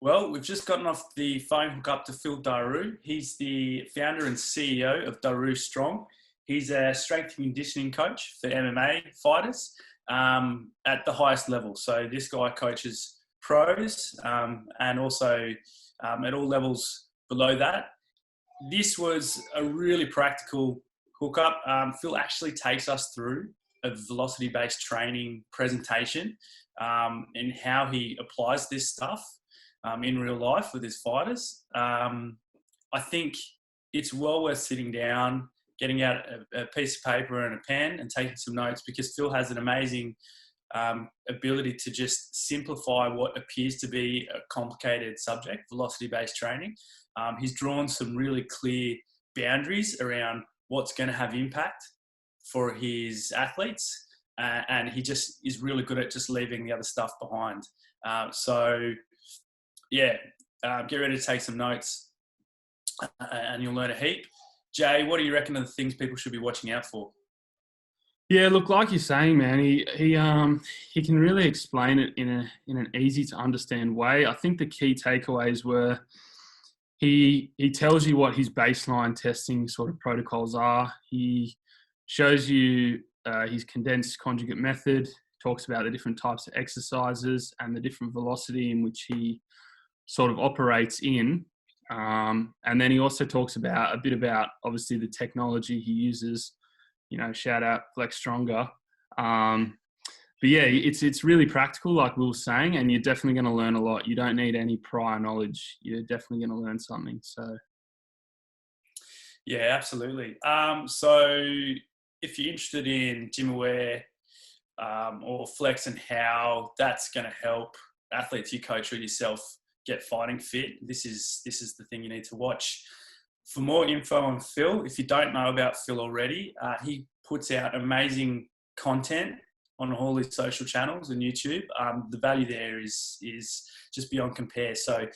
Well, we've just gotten off the phone hook up to Phil Daru. He's the founder and CEO of Daru Strong. He's a strength and conditioning coach for MMA fighters at the highest level. So this guy coaches pros and also at all levels below that. This was a really practical hookup. Phil actually takes us through a velocity-based training presentation and how he applies this stuff in real life with his fighters. I think it's well worth sitting down, getting out a piece of paper and a pen and taking some notes, because Phil has an amazing ability to just simplify what appears to be a complicated subject, velocity-based training. He's drawn some really clear boundaries around what's going to have impact for his athletes, and he just is really good at just leaving the other stuff behind. Get ready to take some notes and you'll learn a heap. Jay, what do you reckon are the things people should be watching out for? Yeah, look, like you're saying, man, he can really explain it in an easy to understand way. I think the key takeaways were he tells you what his baseline testing sort of protocols are. He shows you his condensed conjugate method, talks about the different types of exercises and the different velocity in which he sort of operates in. And then he also talks a bit about obviously the technology he uses, shout out Flex Stronger. But yeah, it's really practical, like we were saying, and you're definitely going to learn a lot. You don't need any prior knowledge. You're definitely going to learn something. So. Yeah, absolutely. So if you're interested in GymAware or Flex and how that's going to help athletes you coach or yourself get fighting fit, this is the thing you need to watch. For more info on Phil, if you don't know about Phil already, he puts out amazing content on all his social channels and YouTube. The value there is just beyond compare. So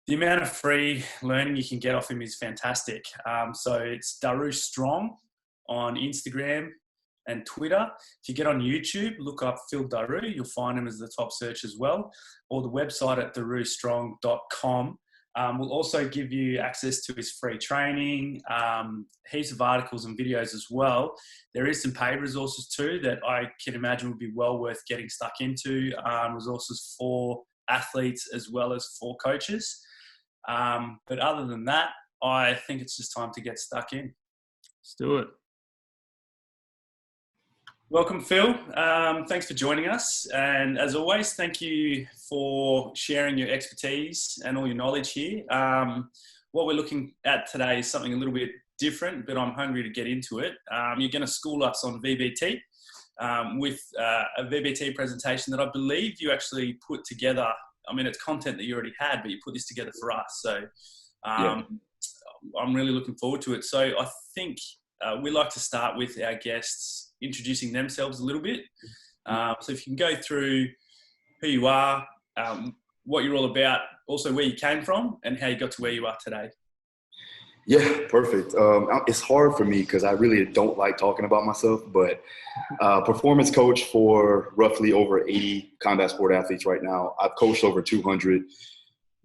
the amount of free learning you can get off him is fantastic. So it's Daru Strong on Instagram and Twitter. If you get on YouTube, look up Phil Daru, you'll find him as the top search as well, or the website at darustrong.com. We'll also give you access to his free training, heaps of articles and videos as well. There is some paid resources too that I can imagine would be well worth getting stuck into, resources for athletes as well as for coaches. But other than that, I think it's just time to get stuck in. Let's do it. Welcome, Phil. Thanks for joining us. And as always, thank you for sharing your expertise and all your knowledge here. What we're looking at today is something a little bit different, but I'm hungry to get into it. You're going to school us on VBT with a VBT presentation that I believe you actually put together. I mean, it's content that you already had, but you put this together for us. So I'm really looking forward to it. So I think we like to start with our guests introducing themselves a little bit. So if you can go through who you are, what you're all about, also where you came from and how you got to where you are today. Yeah, perfect. It's hard for me because I really don't like talking about myself, but performance coach for roughly over 80 combat sport athletes right now. I've coached over 200,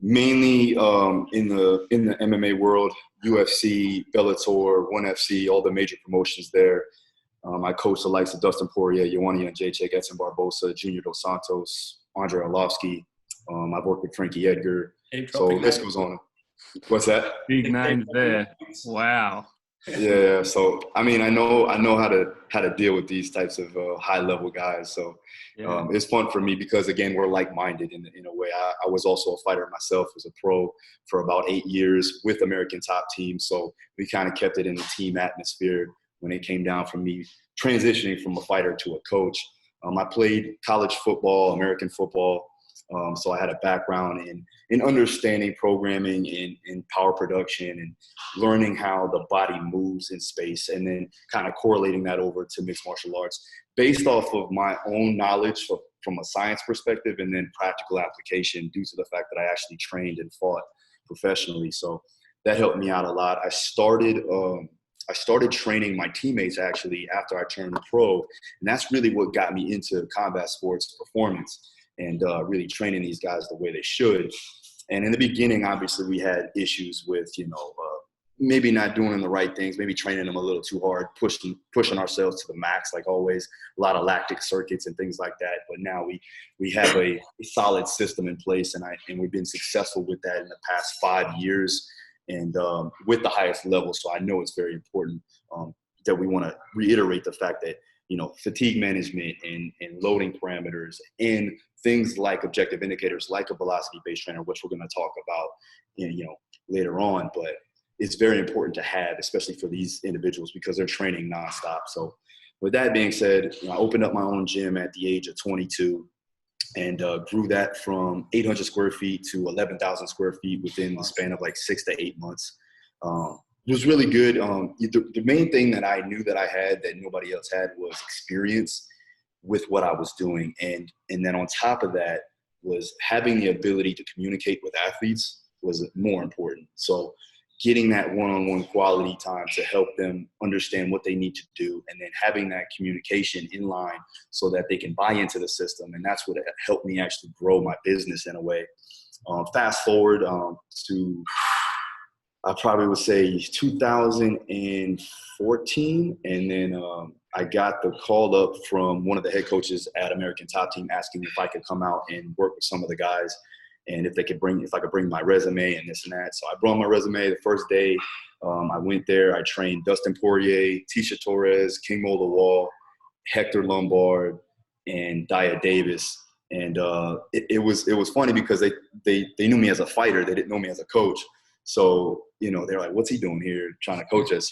mainly in the MMA world, UFC, Bellator, ONE FC, all the major promotions there. I coach the likes of Dustin Poirier, Joanna Jedrzejczyk and Jr, Junior Dos Santos, Andre Arlovsky. I've worked with Frankie Edgar. So this goes on. What's that? Big names there. Wow. Yeah. So I mean, I know how to deal with these types of high level guys. So it's fun for me because again, we're like-minded in a way. I was also a fighter myself as a pro for about 8 years with American Top Team. So we kind of kept it in the team atmosphere when it came down from me transitioning from a fighter to a coach. I played college football, American football. So I had a background in understanding programming in power production and learning how the body moves in space, and then kind of correlating that over to mixed martial arts based off of my own knowledge from a science perspective, and then practical application due to the fact that I actually trained and fought professionally. So that helped me out a lot. I started training my teammates actually after I turned pro, and that's really what got me into combat sports performance. and really training these guys the way they should. And in the beginning, obviously, we had issues with, maybe not doing the right things, maybe training them a little too hard, pushing ourselves to the max, like always, a lot of lactic circuits and things like that. But now we have a solid system in place, and we've been successful with that in the past 5 years, and with the highest level. So I know it's very important that we want to reiterate the fact that, fatigue management and loading parameters and things like objective indicators, like a velocity-based trainer, which we're going to talk about, later on. But it's very important to have, especially for these individuals, because they're training nonstop. So with that being said, I opened up my own gym at the age of 22 and grew that from 800 square feet to 11,000 square feet within the span of like 6 to 8 months. It was really good. The main thing that I knew that I had that nobody else had was experience with what I was doing. And then on top of that was having the ability to communicate with athletes was more important. So getting that one-on-one quality time to help them understand what they need to do, and then having that communication in line so that they can buy into the system. And that's what helped me actually grow my business in a way. Fast forward to, I probably would say 2014. And then I got the call up from one of the head coaches at American Top Team asking me if I could come out and work with some of the guys, and if I could bring my resume and this and that. So I brought my resume the first day. I went there. I trained Dustin Poirier, Tisha Torres, King Mo the Wall, Hector Lombard, and Dia Davis. And it was funny because they knew me as a fighter. They didn't know me as a coach. So, they're like, what's he doing here trying to coach us,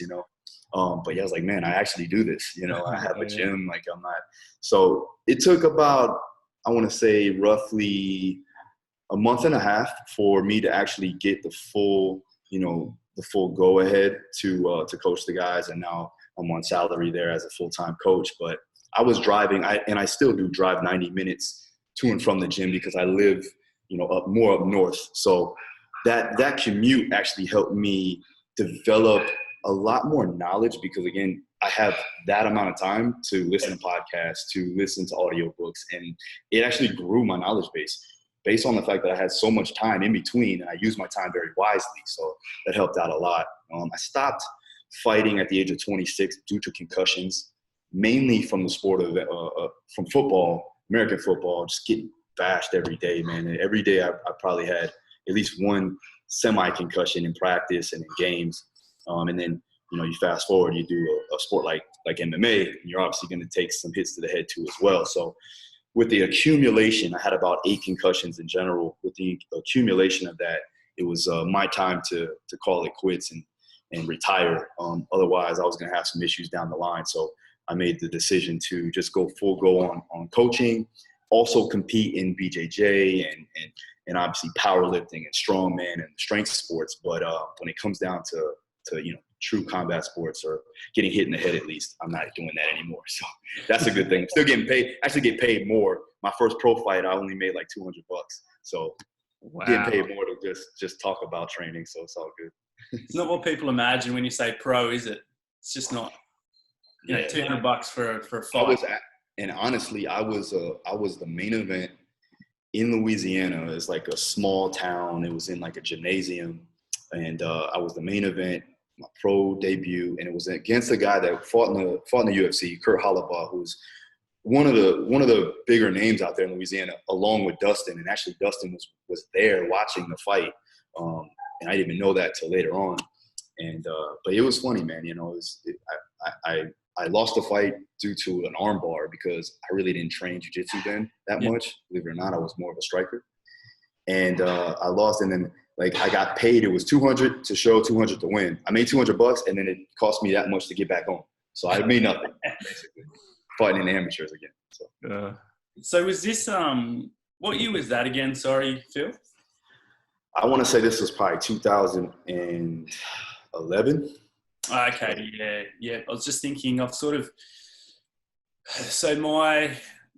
But yeah, I was like, man, I actually do this. I have a gym. Like, I'm not. So it took about, I want to say, roughly a month and a half for me to actually get the full go ahead to coach the guys. And now I'm on salary there as a full-time coach. But I was driving, and I still do drive 90 minutes to and from the gym because I live, up north. So that commute actually helped me develop a lot more knowledge because, again, I have that amount of time to listen to podcasts, to listen to audiobooks, and it actually grew my knowledge base based on the fact that I had so much time in between, and I used my time very wisely. So that helped out a lot. I stopped fighting at the age of 26 due to concussions, mainly from the sport of from football, American football, just getting bashed every day, man. And every day I probably had at least one semi-concussion in practice and in games. And then, you fast forward, you do a sport like MMA, and you're obviously going to take some hits to the head too as well. So with the accumulation, I had about 8 concussions in general. With the accumulation of that, it was my time to call it quits and retire. Otherwise, I was going to have some issues down the line. So I made the decision to just go on coaching, also compete in BJJ and obviously powerlifting and strongman and strength sports. But when it comes down to true combat sports or getting hit in the head, at least, I'm not doing that anymore. So that's a good thing. Still getting paid. Actually get paid more. My first pro fight, I only made like $200. So getting paid more to just talk about training. So it's all good. It's not what people imagine when you say pro, is it? It's just not, $200 for a fight. And honestly, I was the main event in Louisiana. It's like a small town. It was in like a gymnasium. And I was the main event, my pro debut, and it was against a guy that fought in the UFC, Kurt Hollabaugh, who's one of the bigger names out there in Louisiana, along with Dustin. And actually, Dustin was there watching the fight, and I didn't even know that till later on. And but it was funny, man. I lost the fight due to an arm bar because I really didn't train jiu-jitsu then that much. Believe it or not, I was more of a striker, and I lost, and then. Like I got paid, it was $200 to show, $200 to win. I made $200 and then it cost me that much to get back on. So I made nothing, basically. Fighting in the amateurs again. So was this, what year was that again? Sorry, Phil? I want to say this was probably 2011. Okay, yeah. I was just thinking I've so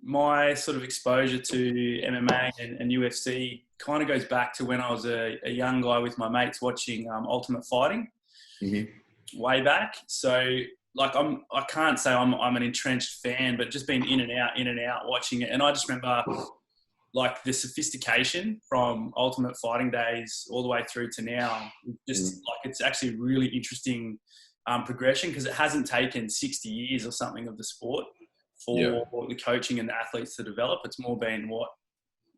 my sort of exposure to MMA and UFC kind of goes back to when I was a young guy with my mates watching Ultimate Fighting way back. So like I can't say I'm an entrenched fan, but just been in and out watching it. And I just remember like the sophistication from Ultimate Fighting days all the way through to now, just like it's actually really interesting progression, because it hasn't taken 60 years or something of the sport for the coaching and the athletes to develop. It's more been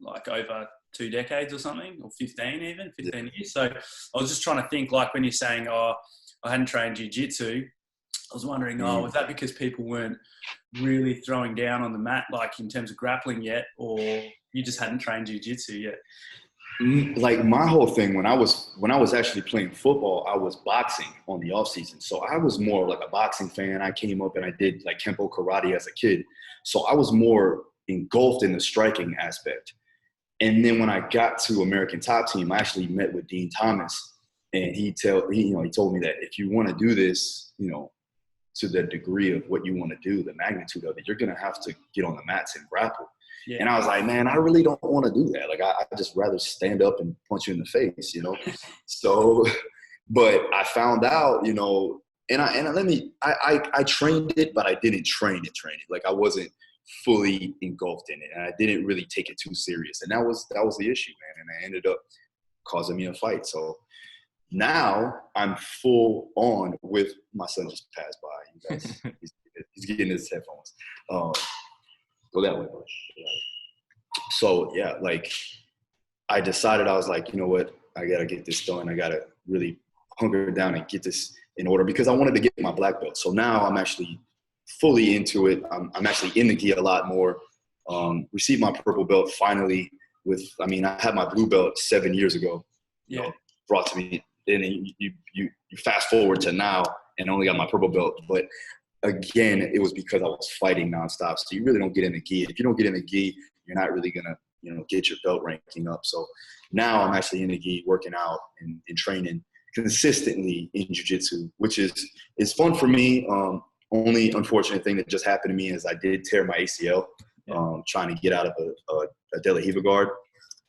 like over 2 decades or something, or 15 years. So I was just trying to think, like when you're saying, I hadn't trained jiu-jitsu, I was wondering, was that because people weren't really throwing down on the mat, like in terms of grappling yet, or you just hadn't trained jiu-jitsu yet? Like my whole thing, when I was actually playing football, I was boxing on the off season. So I was more like a boxing fan. I came up and I did like Kempo karate as a kid. So I was more engulfed in the striking aspect. And then when I got to American Top Team, I actually met with Dean Thomas, and he told me that if you want to do this, to the degree of what you want to do, the magnitude of it, you're going to have to get on the mats and grapple. Yeah. And I was like, man, I really don't want to do that. Like, I just rather stand up and punch you in the face, So, but I found out, and I trained it, but I didn't train it. Like, I wasn't fully engulfed in it, and I didn't really take it too serious. And that was the issue, man. And I ended up causing me a fight. So now I'm full on with my son. Just passed by. You guys, he's getting his headphones. Go that way, bro. So yeah, like I decided, I was like, you know what? I gotta get this done. I gotta really hunker down and get this in order, because I wanted to get my black belt. So now I'm actually fully into it. I'm actually in the gi a lot more. Received my purple belt finally. I had my blue belt 7 years ago. Brought to me. Then you fast forward to now and only got my purple belt. But again, it was because I was fighting nonstop. So you really don't get in the gi. If you don't get in the gi, you're not really gonna, get your belt ranking up. So now I'm actually in the gi, working out and training consistently in jiu-jitsu, which is fun for me. Only unfortunate thing that just happened to me is I did tear my ACL trying to get out of a De La Riva guard.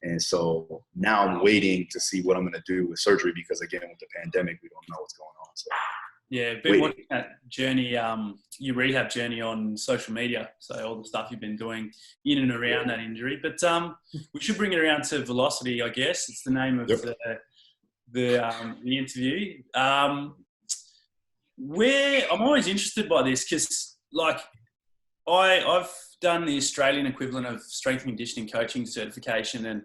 And so now I'm waiting to see what I'm going to do with surgery, because again, with the pandemic, we don't know what's going on. So yeah, been watching that journey, your rehab journey on social media. So all the stuff you've been doing in and around that injury. But we should bring it around to velocity, I guess. It's the name of the interview. Where I'm always interested by this, because like I've done the Australian equivalent of strength and conditioning coaching certification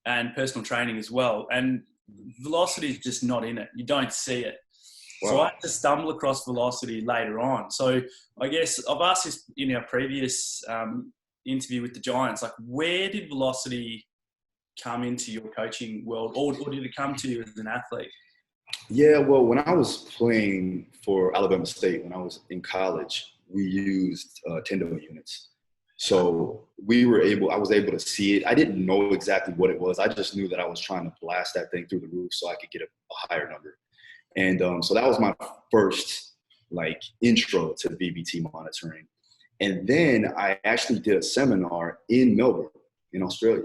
and personal training as well. And velocity is just not in it. You don't see it. Wow. So I had to stumble across velocity later on. So I guess I've asked this in our previous interview with the Giants, like where did velocity come into your coaching world, or did it come to you as an athlete? Yeah, well, when I was playing for Alabama State, when I was in college, we used tendo units. So I was able to see it. I didn't know exactly what it was. I just knew that I was trying to blast that thing through the roof so I could get a higher number. And so that was my first intro to VBT monitoring. And then I actually did a seminar in Melbourne, in Australia.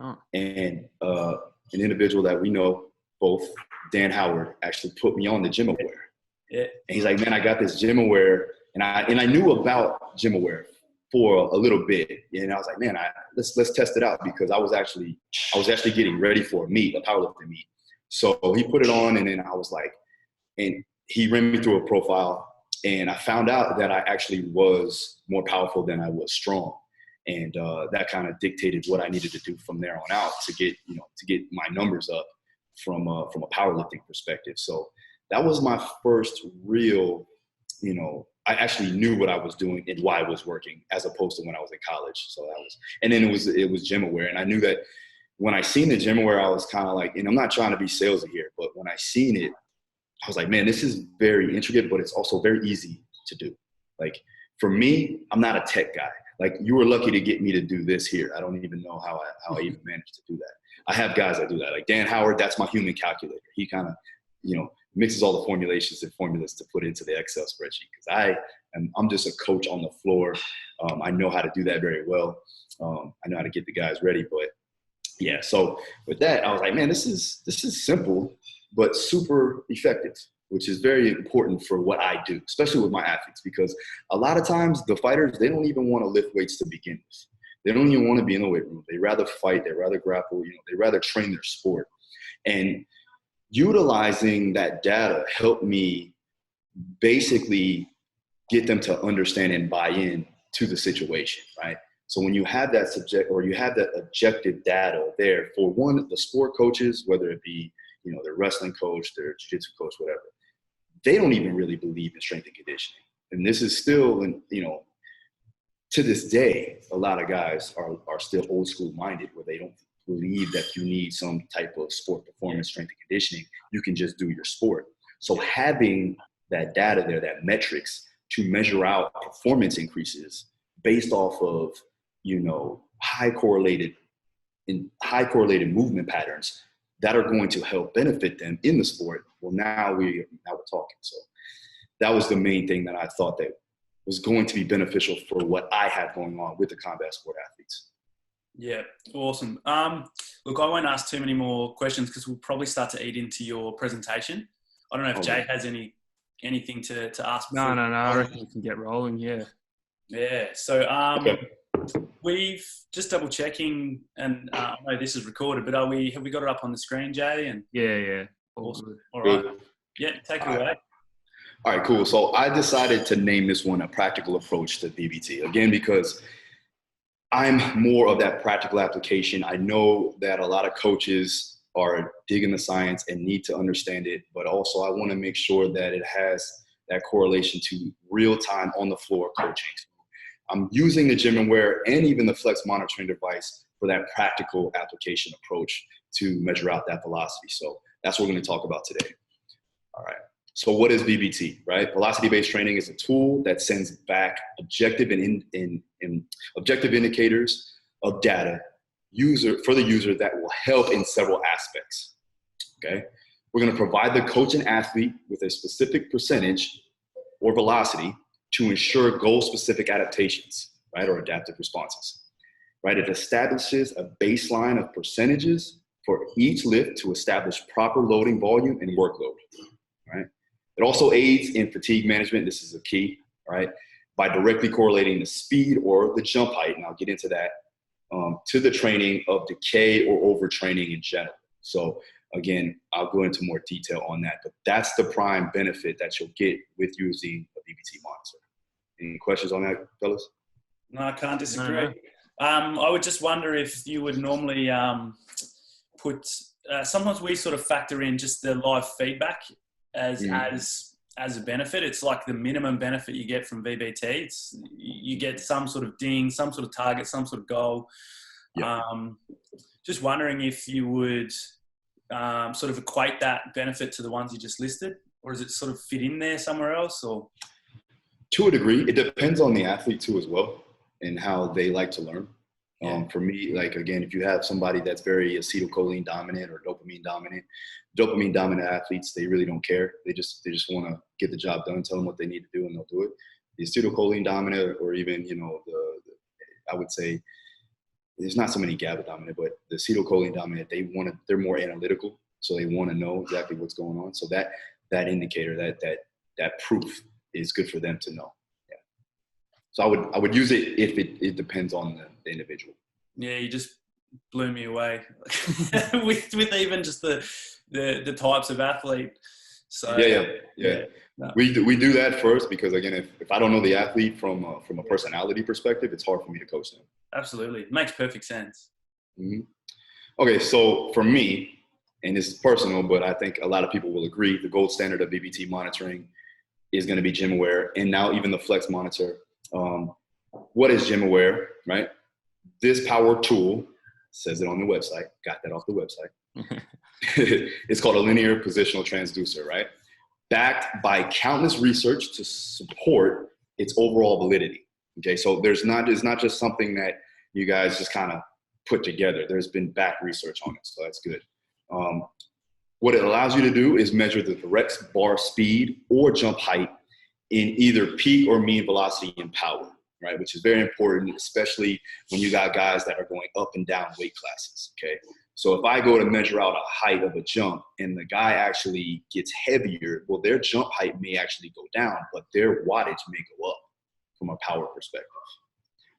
Oh. And an individual that we know both, Dan Howard, actually put me on the GymAware. Yeah. And he's like, man, I got this GymAware. And I knew about GymAware for a little bit. And I was like, man, let's test it out, because I was actually getting ready for a meet, a powerlifting meet. So he put it on, and then I was like, and he ran me through a profile, and I found out that I actually was more powerful than I was strong. And that kind of dictated what I needed to do from there on out to get my numbers up from a powerlifting perspective. So that was my first real, I actually knew what I was doing and why it was working, as opposed to when I was in college. So and then it was GymAware. And I knew that when I seen the GymAware, I was kind of like, and I'm not trying to be salesy here, but when I seen it, I was like, man, this is very intricate, but it's also very easy to do. Like for me, I'm not a tech guy. Like you were lucky to get me to do this here. I don't even know how I even managed to do that. I have guys that do that. Like Dan Howard, that's my human calculator. He kind of, mixes all the formulations and formulas to put into the Excel spreadsheet, because I'm just a coach on the floor. I know how to do that very well. I know how to get the guys ready, but yeah. So with that, I was like, man, this is simple, but super effective, which is very important for what I do, especially with my athletes, because a lot of times the fighters, they don't even want to lift weights to begin with. They don't even want to be in the weight room. They rather fight. They rather grapple. They rather train their sport. And utilizing that data helped me basically get them to understand and buy in to the situation, right? So when you have that you have that objective data there for one, the sport coaches, whether it be, their wrestling coach, their jiu-jitsu coach, whatever, they don't even really believe in strength and conditioning. And this is still, to this day, a lot of guys are still old school minded, where they don't believe that you need some type of sport performance, strength and conditioning. You can just do your sport. So having that data there, that metrics to measure out performance increases based off of, high correlated movement patterns that are going to help benefit them in the sport. Well, now we're talking. So that was the main thing that I thought that was going to be beneficial for what I had going on with the combat sport athletes. Yeah, awesome. Look, I won't ask too many more questions because we'll probably start to eat into your presentation. I don't know if Jay has anything to ask. No. I reckon we can get rolling. Yeah. Yeah. So Okay. we've just double checking, and I know this is recorded, but have we got it up on the screen, Jay? And Yeah. Awesome. All right. Yeah, take it away. All right, cool. So I decided to name this one a practical approach to VBT. Again, because I'm more of that practical application. I know that a lot of coaches are digging the science and need to understand it, but also I want to make sure that it has that correlation to real-time on-the-floor coaching. I'm using the GymAware and even the Flex monitoring device for that practical application approach to measure out that velocity. So that's what we're going to talk about today. All right. So what is VBT, right? Velocity-based training is a tool that sends back objective objective indicators of data for the user that will help in several aspects, okay? We're going to provide the coach and athlete with a specific percentage or velocity to ensure goal-specific adaptations, right, or adaptive responses, right? It establishes a baseline of percentages for each lift to establish proper loading volume and workload, right? It also aids in fatigue management. This is a key, right? By directly correlating the speed or the jump height, and I'll get into that, to the training of decay or overtraining in general. So again, I'll go into more detail on that, but that's the prime benefit that you'll get with using a VBT monitor. Any questions on that, fellas? No, I can't disagree. I would just wonder if you would normally sometimes we sort of factor in just the live feedback as a benefit. It's like the minimum benefit you get from VBT. You get some sort of ding, some sort of target, some sort of goal. Yep. Just wondering if you would sort of equate that benefit to the ones you just listed, or does it sort of fit in there somewhere else? Or to a degree, it depends on the athlete too as well and how they like to learn. For me, like, again, if you have somebody that's very acetylcholine dominant or dopamine dominant athletes, they really don't care. They just want to get the job done, tell them what they need to do, and they'll do it. The acetylcholine dominant, or even, I would say there's not so many GABA dominant, but the acetylcholine dominant, they're more analytical. So they want to know exactly what's going on. So that indicator, that proof is good for them to know. Yeah. So I would use it if it depends on the individual. Yeah, you just blew me away with even just the types of athlete. So yeah. No. We do that first because, again, if I don't know the athlete from a personality perspective, it's hard for me to coach them. Absolutely, it makes perfect sense. Mm-hmm. Okay, so for me, and this is personal, but I think a lot of people will agree, the gold standard of VBT monitoring is going to be GymAware, and now even the Flex monitor. What is GymAware, right? This power tool, says it on the website, got that off the website. It's called a linear positional transducer, right? Backed by countless research to support its overall validity. Okay, so it's not just something that you guys just kind of put together. There's been back research on it, so that's good. What it allows you to do is measure the direct bar speed or jump height in either peak or mean velocity and power, right? Which is very important, especially when you got guys that are going up and down weight classes, okay? So if I go to measure out a height of a jump and the guy actually gets heavier, well, their jump height may actually go down, but their wattage may go up from a power perspective.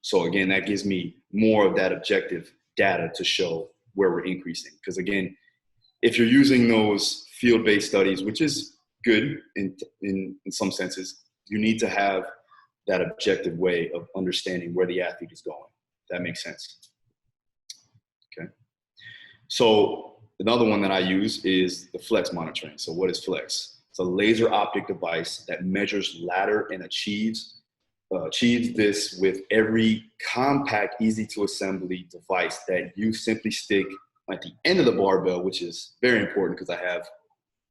So again, that gives me more of that objective data to show where we're increasing. Because again, if you're using those field-based studies, which is good in some senses, you need to have that objective way of understanding where the athlete is going. That makes sense. Okay. So another one that I use is the flex monitoring. So what is flex? It's a laser optic device that measures ladder and achieves this with every compact, easy to assembly device that you simply stick at the end of the barbell, which is very important because I have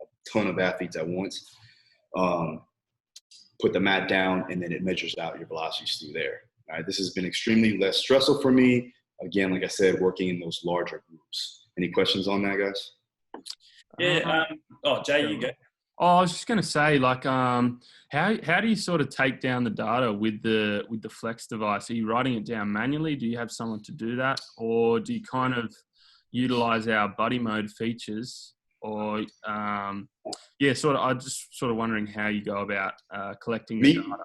a ton of athletes at once. Put the mat down, and then it measures out your velocities through there. All right, this has been extremely less stressful for me. Again, like I said, working in those larger groups. Any questions on that, guys? Yeah. Jay, you go. Oh, I was just going to say, like, how do you sort of take down the data with the flex device? Are you writing it down manually? Do you have someone to do that, or do you kind of utilize our buddy mode features? Or I'm just sort of wondering how you go about collecting the data.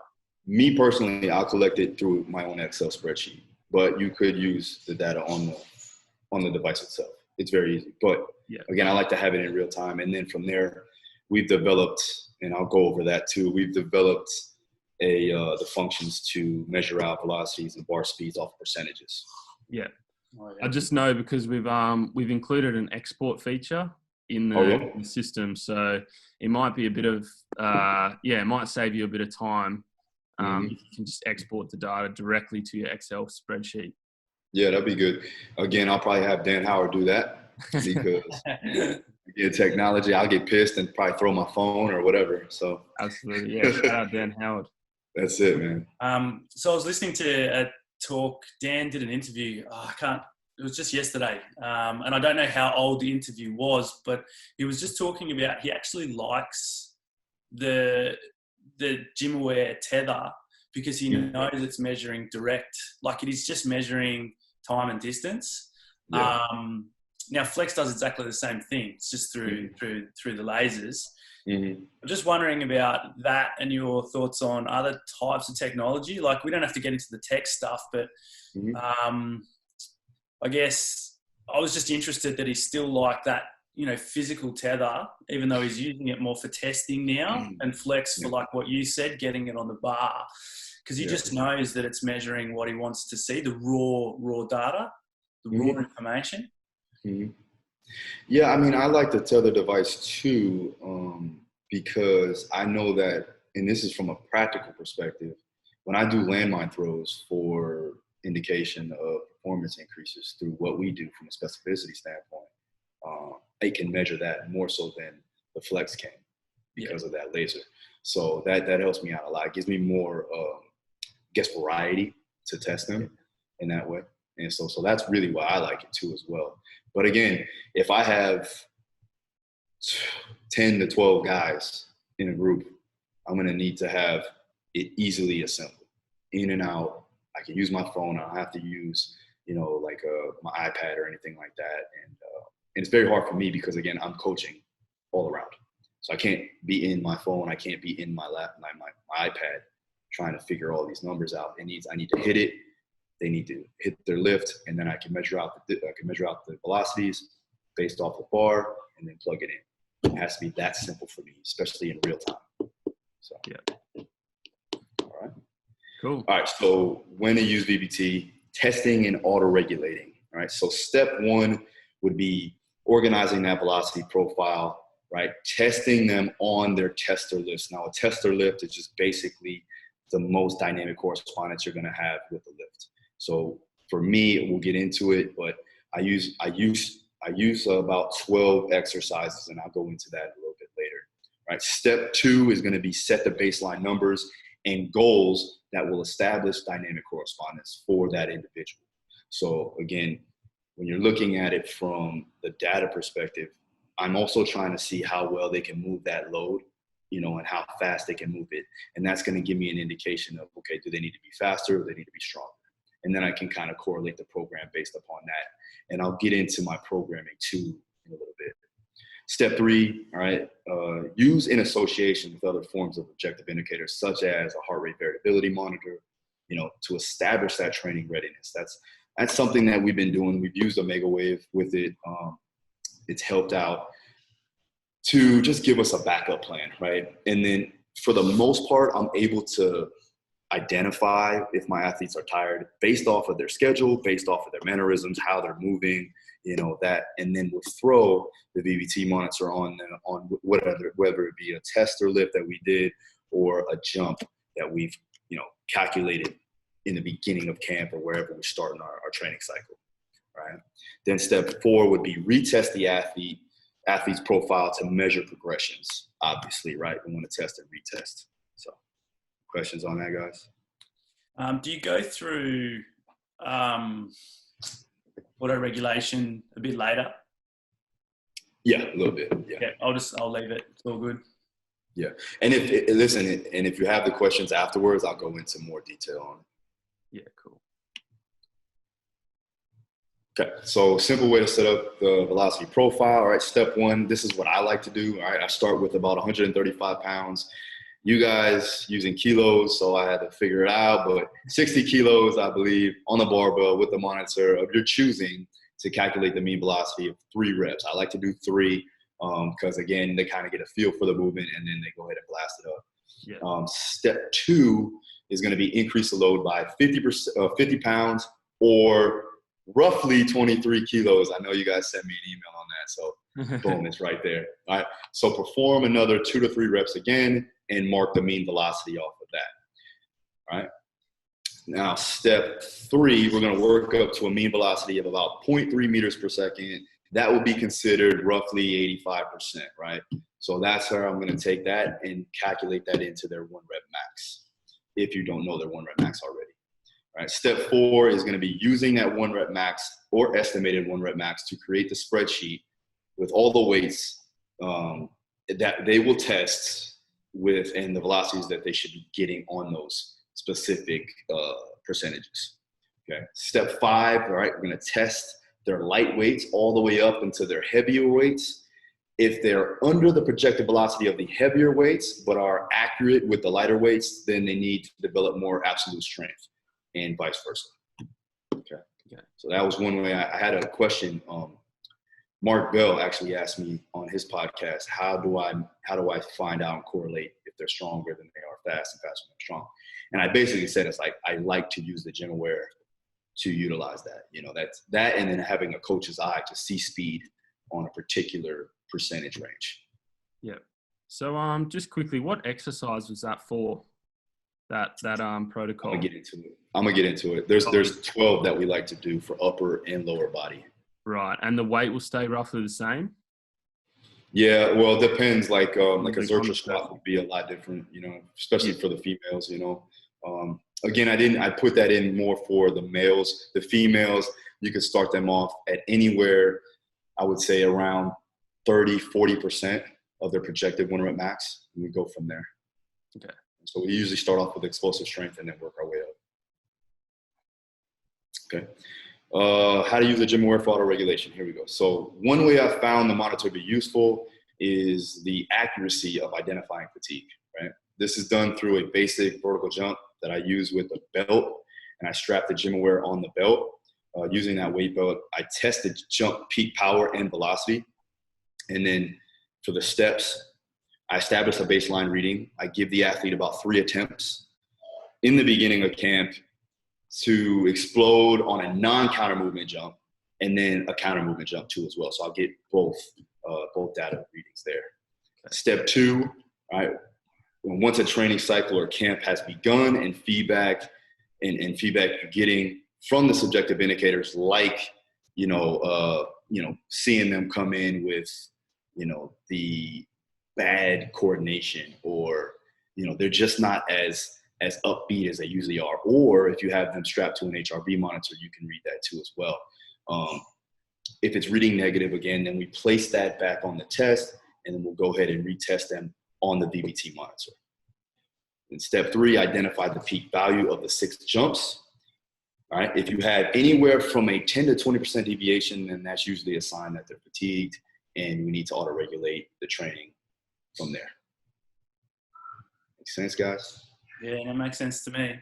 Me personally, I'll collect it through my own Excel spreadsheet, but you could use the data on the device itself. It's very easy, but again, I like to have it in real time, and then from there, we've developed, and I'll go over that too. We've developed the functions to measure out velocities and bar speeds off percentages. Yeah. I just know because we've included an export feature in the system, so it might be a bit of it might save you a bit of time if you can just export the data directly to your Excel spreadsheet. Yeah, that'd be good. Again, I'll probably have Dan Howard do that because again, technology, I'll get pissed and probably throw my phone or whatever. So absolutely, yeah. Shout out Dan Howard. That's it, man. So I was listening to a talk. Dan did an interview. It was just yesterday, and I don't know how old the interview was, but he was just talking about he actually likes the GymAware tether because he knows it's measuring direct, like it is just measuring time and distance. Yeah. Now Flex does exactly the same thing. It's just through the lasers. I'm just wondering about that and your thoughts on other types of technology. Like we don't have to get into the tech stuff, but I guess I was just interested that he's still like that, physical tether, even though he's using it more for testing now and Flex for like what you said, getting it on the bar, because he just knows that it's measuring what he wants to see, the raw data, the raw information. Yeah, I mean, I like the tether device too, because I know that, and this is from a practical perspective, when I do landmine throws for indication of performance increases through what we do from a specificity standpoint, it can measure that more so than the Flex can because of that laser. So that helps me out a lot. It gives me more, variety to test them in that way. And so that's really why I like it too as well. But again, if I have 10 to 12 guys in a group, I'm going to need to have it easily assembled, in and out. I can use my phone. I don't have to use, my iPad or anything like that. And it's very hard for me because, again, I'm coaching all around. So I can't be in my phone. I can't be in my iPad trying to figure all these numbers out. I need to hit it. They need to hit their lift, and then I can measure out the velocities based off the bar, and then plug it in. It has to be that simple for me, especially in real time. So all right, cool. All right. So when to use VBT, testing and auto-regulating. All right. So step one would be organizing that velocity profile. Right, testing them on their tester lifts. Now, a tester lift is just basically the most dynamic correspondence you're going to have with the lift. So for me, we'll get into it, but I use about 12 exercises, and I'll go into that a little bit later. Right. Step two is going to be set the baseline numbers and goals that will establish dynamic correspondence for that individual. So again, when you're looking at it from the data perspective, I'm also trying to see how well they can move that load, and how fast they can move it. And that's going to give me an indication of, okay, do they need to be faster or do they need to be stronger? And then I can kind of correlate the program based upon that. And I'll get into my programming too in a little bit. Step three, all right, use in association with other forms of objective indicators, such as a heart rate variability monitor, to establish that training readiness. That's something that we've been doing. We've used Omega Wave with it. It's helped out to just give us a backup plan, right? And then for the most part, I'm able to identify if my athletes are tired based off of their schedule, based off of their mannerisms, how they're moving, that, and then we'll throw the VBT monitor on them on whether it be a test or lift that we did or a jump that we've, calculated in the beginning of camp or wherever we start in our training cycle, right? Then step 4 would be retest the athlete's profile to measure progressions, obviously, right? We want to test and retest. So questions on that, guys? Do you go through auto-regulation a bit later? Yeah, a little bit. Yeah. I'll leave it. It's all good. Yeah. And if you have the questions afterwards, I'll go into more detail on it. Yeah, cool. Okay, so simple way to set up the velocity profile. All right, step 1, this is what I like to do. All right, I start with about 135 pounds. You guys using kilos, so I had to figure it out, but 60 kilos, I believe, on the barbell with the monitor of your choosing to calculate the mean velocity of 3 reps. I like to do 3 because, again, they kind of get a feel for the movement, and then they go ahead and blast it up. Yeah. Step 2 is going to be increase the load by 50 pounds or roughly 23 kilos. I know you guys sent me an email on that, so boom, it's right there. All right, so perform another 2 to 3 reps again and mark the mean velocity off of that. All right. Now, step 3, we're going to work up to a mean velocity of about 0.3 meters per second. That will be considered roughly 85%, right? So that's how I'm going to take that and calculate that into their 1 rep max, if you don't know their 1 rep max already. All right, step 4 is going to be using that 1 rep max or estimated 1 rep max to create the spreadsheet with all the weights that they will test with and the velocities that they should be getting on those specific percentages. Okay. Step 5, all right, we're going to test their light weights all the way up into their heavier weights. If they're under the projected velocity of the heavier weights but are accurate with the lighter weights, then they need to develop more absolute strength and vice versa. Okay. So that was one way. I had a question. Mark Bell actually asked me on his podcast, how do I find out and correlate if they're stronger than they are fast and faster than they're strong? And I basically said, it's like, I like to use the GymAware to utilize that. That's that, and then having a coach's eye to see speed on a particular percentage range. Yeah. So just quickly, what exercise was that for? That protocol? I'm gonna get into it. There's 12 that we like to do for upper and lower body. Right, and the weight will stay roughly the same? Yeah, well, it depends. Like a Zercher squat would be a lot different, especially for the females, Again, I put that in more for the males. The females, you can start them off at anywhere, I would say around 30-40% of their projected 1 rep max, and we go from there. Okay. So we usually start off with explosive strength and then work our way up. Okay. How to use the GymAware for auto-regulation. Here we go. So one way I found the monitor to be useful is the accuracy of identifying fatigue, right? This is done through a basic vertical jump that I use with a belt, and I strap the GymAware on the belt. Using that weight belt, I test the jump peak power and velocity. And then for the steps, I establish a baseline reading. I give the athlete about 3 attempts in the beginning of camp to explode on a non-counter movement jump and then a counter movement jump too as well. So I'll get both data readings there. Okay. Step 2, all right, once a training cycle or camp has begun and feedback you're getting from the subjective indicators, like, seeing them come in with, the bad coordination, or, they're just not as upbeat as they usually are. Or if you have them strapped to an HRV monitor, you can read that too as well. If it's reading negative again, then we place that back on the test, and then we'll go ahead and retest them on the VBT monitor. In step 3, identify the peak value of the 6 jumps. All right. If you have anywhere from a 10 to 20% deviation, then that's usually a sign that they're fatigued, and we need to auto-regulate the training from there. Make sense, guys? Yeah, that makes sense to me.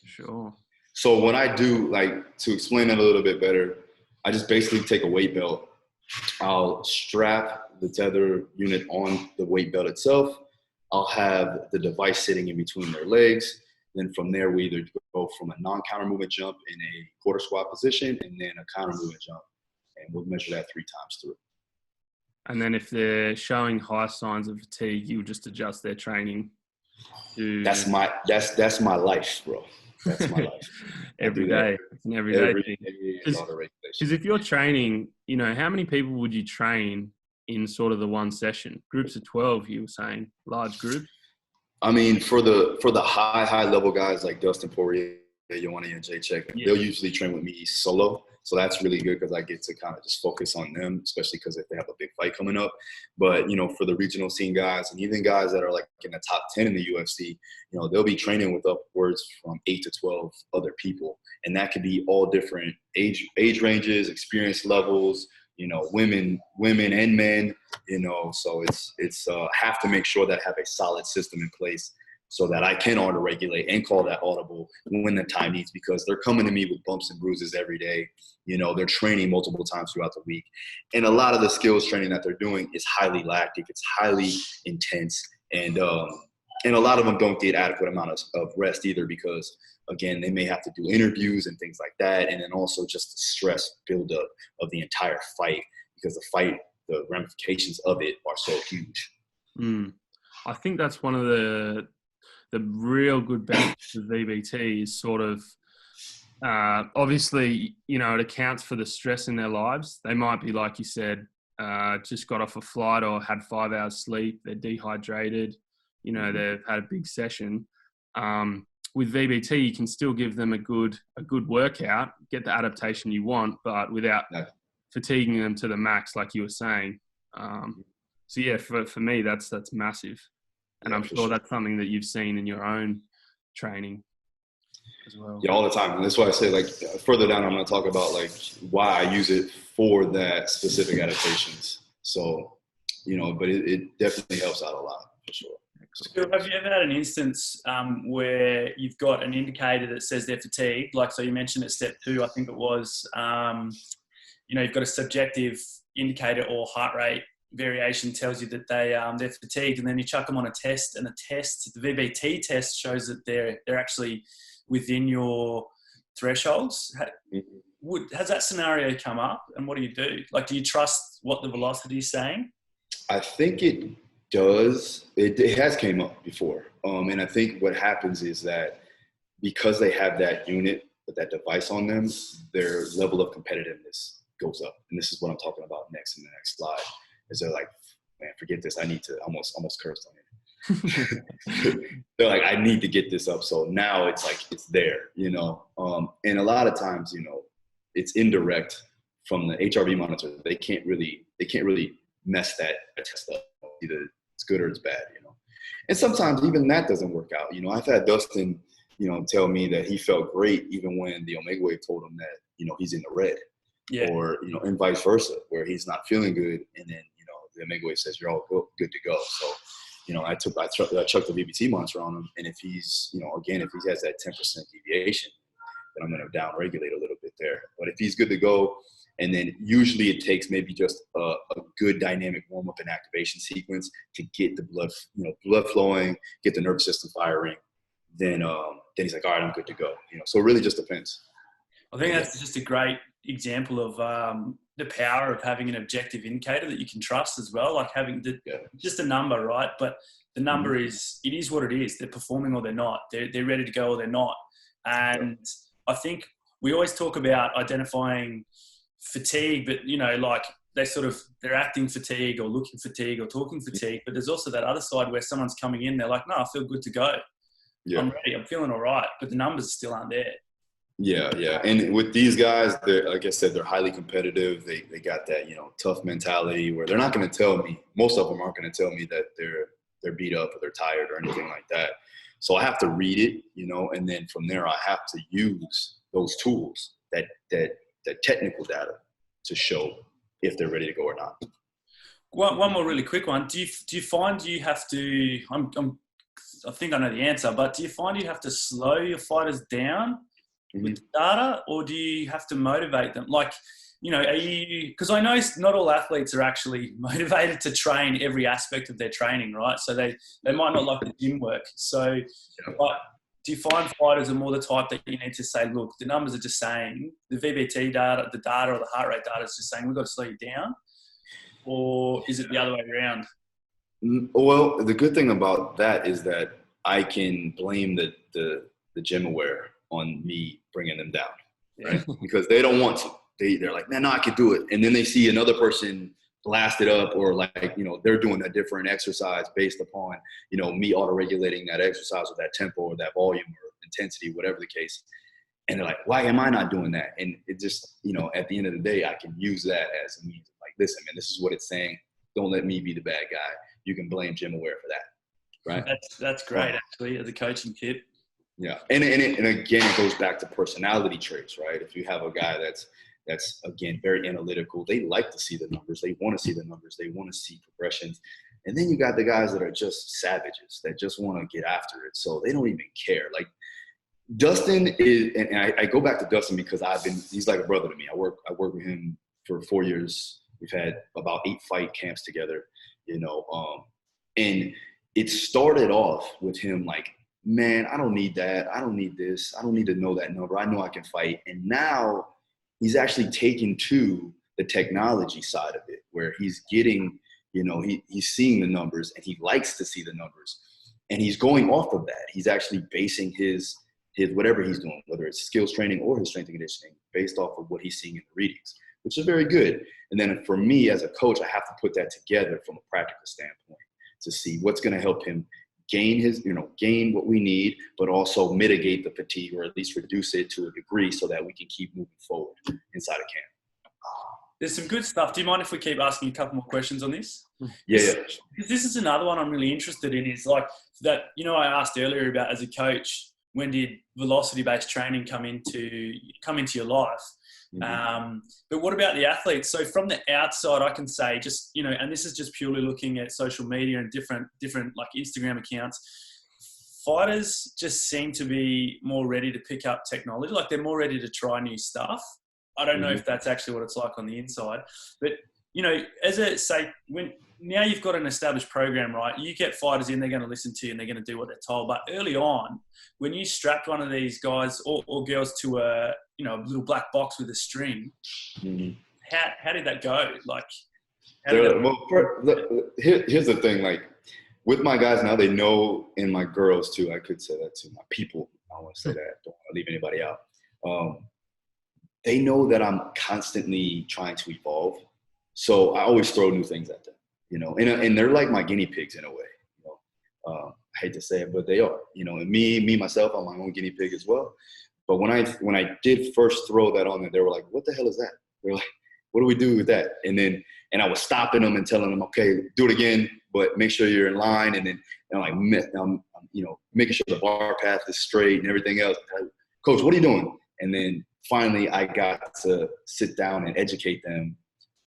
Sure. So when I do, like, to explain it a little bit better, I just basically take a weight belt. I'll strap the tether unit on the weight belt itself. I'll have the device sitting in between their legs. Then from there, we either go from a non-counter movement jump in a quarter squat position and then a counter movement jump. And we'll measure that 3 times through. And then if they're showing high signs of fatigue, you'll just adjust their training to... That's my life, bro. That's my life. Every day. It's an everyday thing. Because if you're training, you know, how many people would you train in sort of the one session? Groups of 12, you were saying, large group? I mean, for the high level guys like Dustin Poirier, Joanna Jedrzejczyk, they'll usually train with me solo. So that's really good because I get to kind of just focus on them, especially because if they have a big fight coming up. But, you know, for the regional scene guys and even guys that are like in the top 10 in the UFC, you know, they'll be training with upwards from 8 to 12 other people. And that could be all different age ranges, experience levels, you know, women and men, you know. So it's have to make sure that I have a solid system in place so that I can auto-regulate and call that audible when the time needs, because they're coming to me with bumps and bruises every day. You know, they're training multiple times throughout the week. And a lot of the skills training that they're doing is highly lactic. It's highly intense. And a lot of them don't get adequate amount of rest either because, again, they may have to do interviews and things like that. And then also just the stress buildup of the entire fight, because the ramifications of it are so huge. I think that's one of the real good benefits of VBT is sort of, obviously, you know, it accounts for the stress in their lives. They might be, like you said, just got off a flight or had 5 hours sleep. They're dehydrated. You know, they've had a big session. With VBT, you can still give them a good workout, get the adaptation you want, but without fatiguing them to the max, like you were saying. So yeah, for me, that's massive. And I'm sure that's something that you've seen in your own training as well. Yeah, all the time. And that's why I say, like, further down, I'm going to talk about, like, why I use it for that specific adaptations. So, you know, but it definitely helps out a lot, for sure. So have you ever had an instance where you've got an indicator that says they're fatigued? Like, so you mentioned at step 2, I think it was, you know, you've got a subjective indicator or heart rate variation tells you that they're fatigued, and then you chuck them on a test, and the VBT test shows that they're actually within your thresholds. Has that scenario come up, and what do you do? Like, do you trust what the velocity is saying? I think it does. It has came up before, and I think what happens is that because they have that unit with that device on them, their level of competitiveness goes up, and this is what I'm talking about next in the next slide. Is they're like, man, forget this. I need to almost cursed on it. They're like, I need to get this up. So now it's like, it's there, you know? And a lot of times, you know, it's indirect from the HRV monitor. They can't really mess that test up. Either it's good or it's bad, you know? And sometimes even that doesn't work out. You know, I've had Dustin, you know, tell me that he felt great even when the Omega Wave told him that, you know, he's in the red. Yeah. Or, you know, and vice versa, where he's not feeling good. And then, you know, the Omega Wave says you're all good to go. So, you know, I chucked the VBT monitor on him. And if he's, you know, again, if he has that 10% deviation, then I'm going to down regulate a little bit there. But if he's good to go, and then usually it takes maybe just a good dynamic warm up and activation sequence to get the blood flowing, get the nervous system firing. Then he's like, all right, I'm good to go. You know, so it really just depends. I think that's just a great example of the power of having an objective indicator that you can trust as well. Like having just a number, right? But the number it is what it is. They're performing or they're not. They're ready to go or they're not. And I think we always talk about identifying fatigue, but you know, like they're acting fatigue or looking fatigue or talking fatigue. But there's also that other side where someone's coming in, they're like, no, I feel good to go. Yeah. I'm ready. I'm feeling all right. But the numbers still aren't there. Yeah. And with these guys, like I said, they're highly competitive. They got that, you know, tough mentality where they're not going to tell me, most of them aren't going to tell me that they're beat up or they're tired or anything like that. So I have to read it, you know, and then from there I have to use those tools, that technical data to show if they're ready to go or not. One more really quick one. Do you find you have to, I'm I think I know the answer, but do you find you have to slow your fighters down with the data, or do you have to motivate them? Like, are you, because I know not all athletes are actually motivated to train every aspect of their training, right? So they might not like the gym work. So, but do you find fighters are more the type that you need to say, look, the numbers are just saying, the VBT data, the data or the heart rate data is just saying, we've got to slow you down? Or is it the other way around? Well, the good thing about that is that I can blame the GymAware on me bringing them down, right? Because they don't want to. They're like, man, no, I could do it. And then they see another person blast it up, or like, they're doing a different exercise based upon, me auto-regulating that exercise or that tempo or that volume or intensity, whatever the case. And they're like, why am I not doing that? And it just, at the end of the day, I can use that as a means of like, listen, man, this is what it's saying. Don't let me be the bad guy. You can blame GymAware for that, right? That's great, actually, as a coaching tip. Yeah, and again, it goes back to personality traits, right? If you have a guy that's again very analytical, they like to see the numbers, they want to see the numbers, they want to see progressions, and then you got the guys that are just savages that just want to get after it, so they don't even care. Like Dustin is, and I go back to Dustin because he's like a brother to me. I work with him for 4 years. We've had about 8 fight camps together, and it started off with him like, man, I don't need that. I don't need this. I don't need to know that number. I know I can fight. And now he's actually taken to the technology side of it, where he's getting, he's seeing the numbers and he likes to see the numbers. And he's going off of that. He's actually basing his whatever he's doing, whether it's skills training or his strength and conditioning, based off of what he's seeing in the readings, which is very good. And then for me as a coach, I have to put that together from a practical standpoint to see what's going to help him gain what we need, but also mitigate the fatigue, or at least reduce it to a degree so that we can keep moving forward inside of camp. There's some good stuff. Do you mind if we keep asking a couple more questions on this? Yeah. Because this is another one I'm really interested in, is like that, I asked earlier about, as a coach, when did velocity-based training come into your life? Mm-hmm. But what about the athletes? So from the outside, I can say just, and this is just purely looking at social media and different like Instagram accounts, fighters just seem to be more ready to pick up technology. Like they're more ready to try new stuff. I don't know if that's actually what it's like on the inside, but when now you've got an established program, right? You get fighters in, they're going to listen to you and they're going to do what they're told. But early on, when you strapped one of these guys or girls to a little black box with a string, how did that go? Like, here's the thing. Like with my guys now, they know, and my girls too. I could say that to my people. I don't want to say that. Don't want to leave anybody out. They know that I'm constantly trying to evolve. So I always throw new things at them, and they're like my guinea pigs in a way. I hate to say it, but they are, and me, myself, I'm my own guinea pig as well. But when I did first throw that on them, they were like, what the hell is that? They're like, what do we do with that? And I was stopping them and telling them, okay, do it again, but make sure you're in line. And I'm like, making sure the bar path is straight and everything else. Coach, what are you doing? And then finally I got to sit down and educate them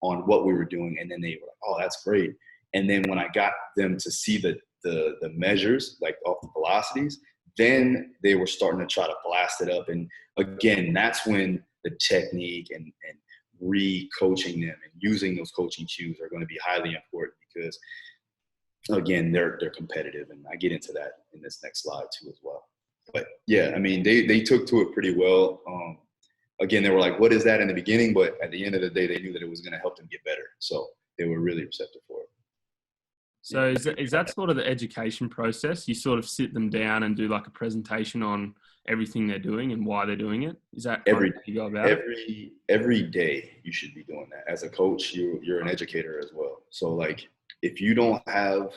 on what we were doing. And then they were like, oh, that's great. And then when I got them to see the measures, like off the velocities, then they were starting to try to blast it up. And again, that's when the technique and re-coaching them and using those coaching cues are going to be highly important, because again, they're competitive. And I get into that in this next slide too as well. But yeah, I mean, they took to it pretty well. Again, they were like, what is that in the beginning? But at the end of the day, they knew that it was going to help them get better. So they were really receptive for it. So is that sort of the education process? You sort of sit them down and do like a presentation on everything they're doing and why they're doing it? Is that how you go about it? Every day you should be doing that. As a coach, you're an educator as well. So like if you don't have,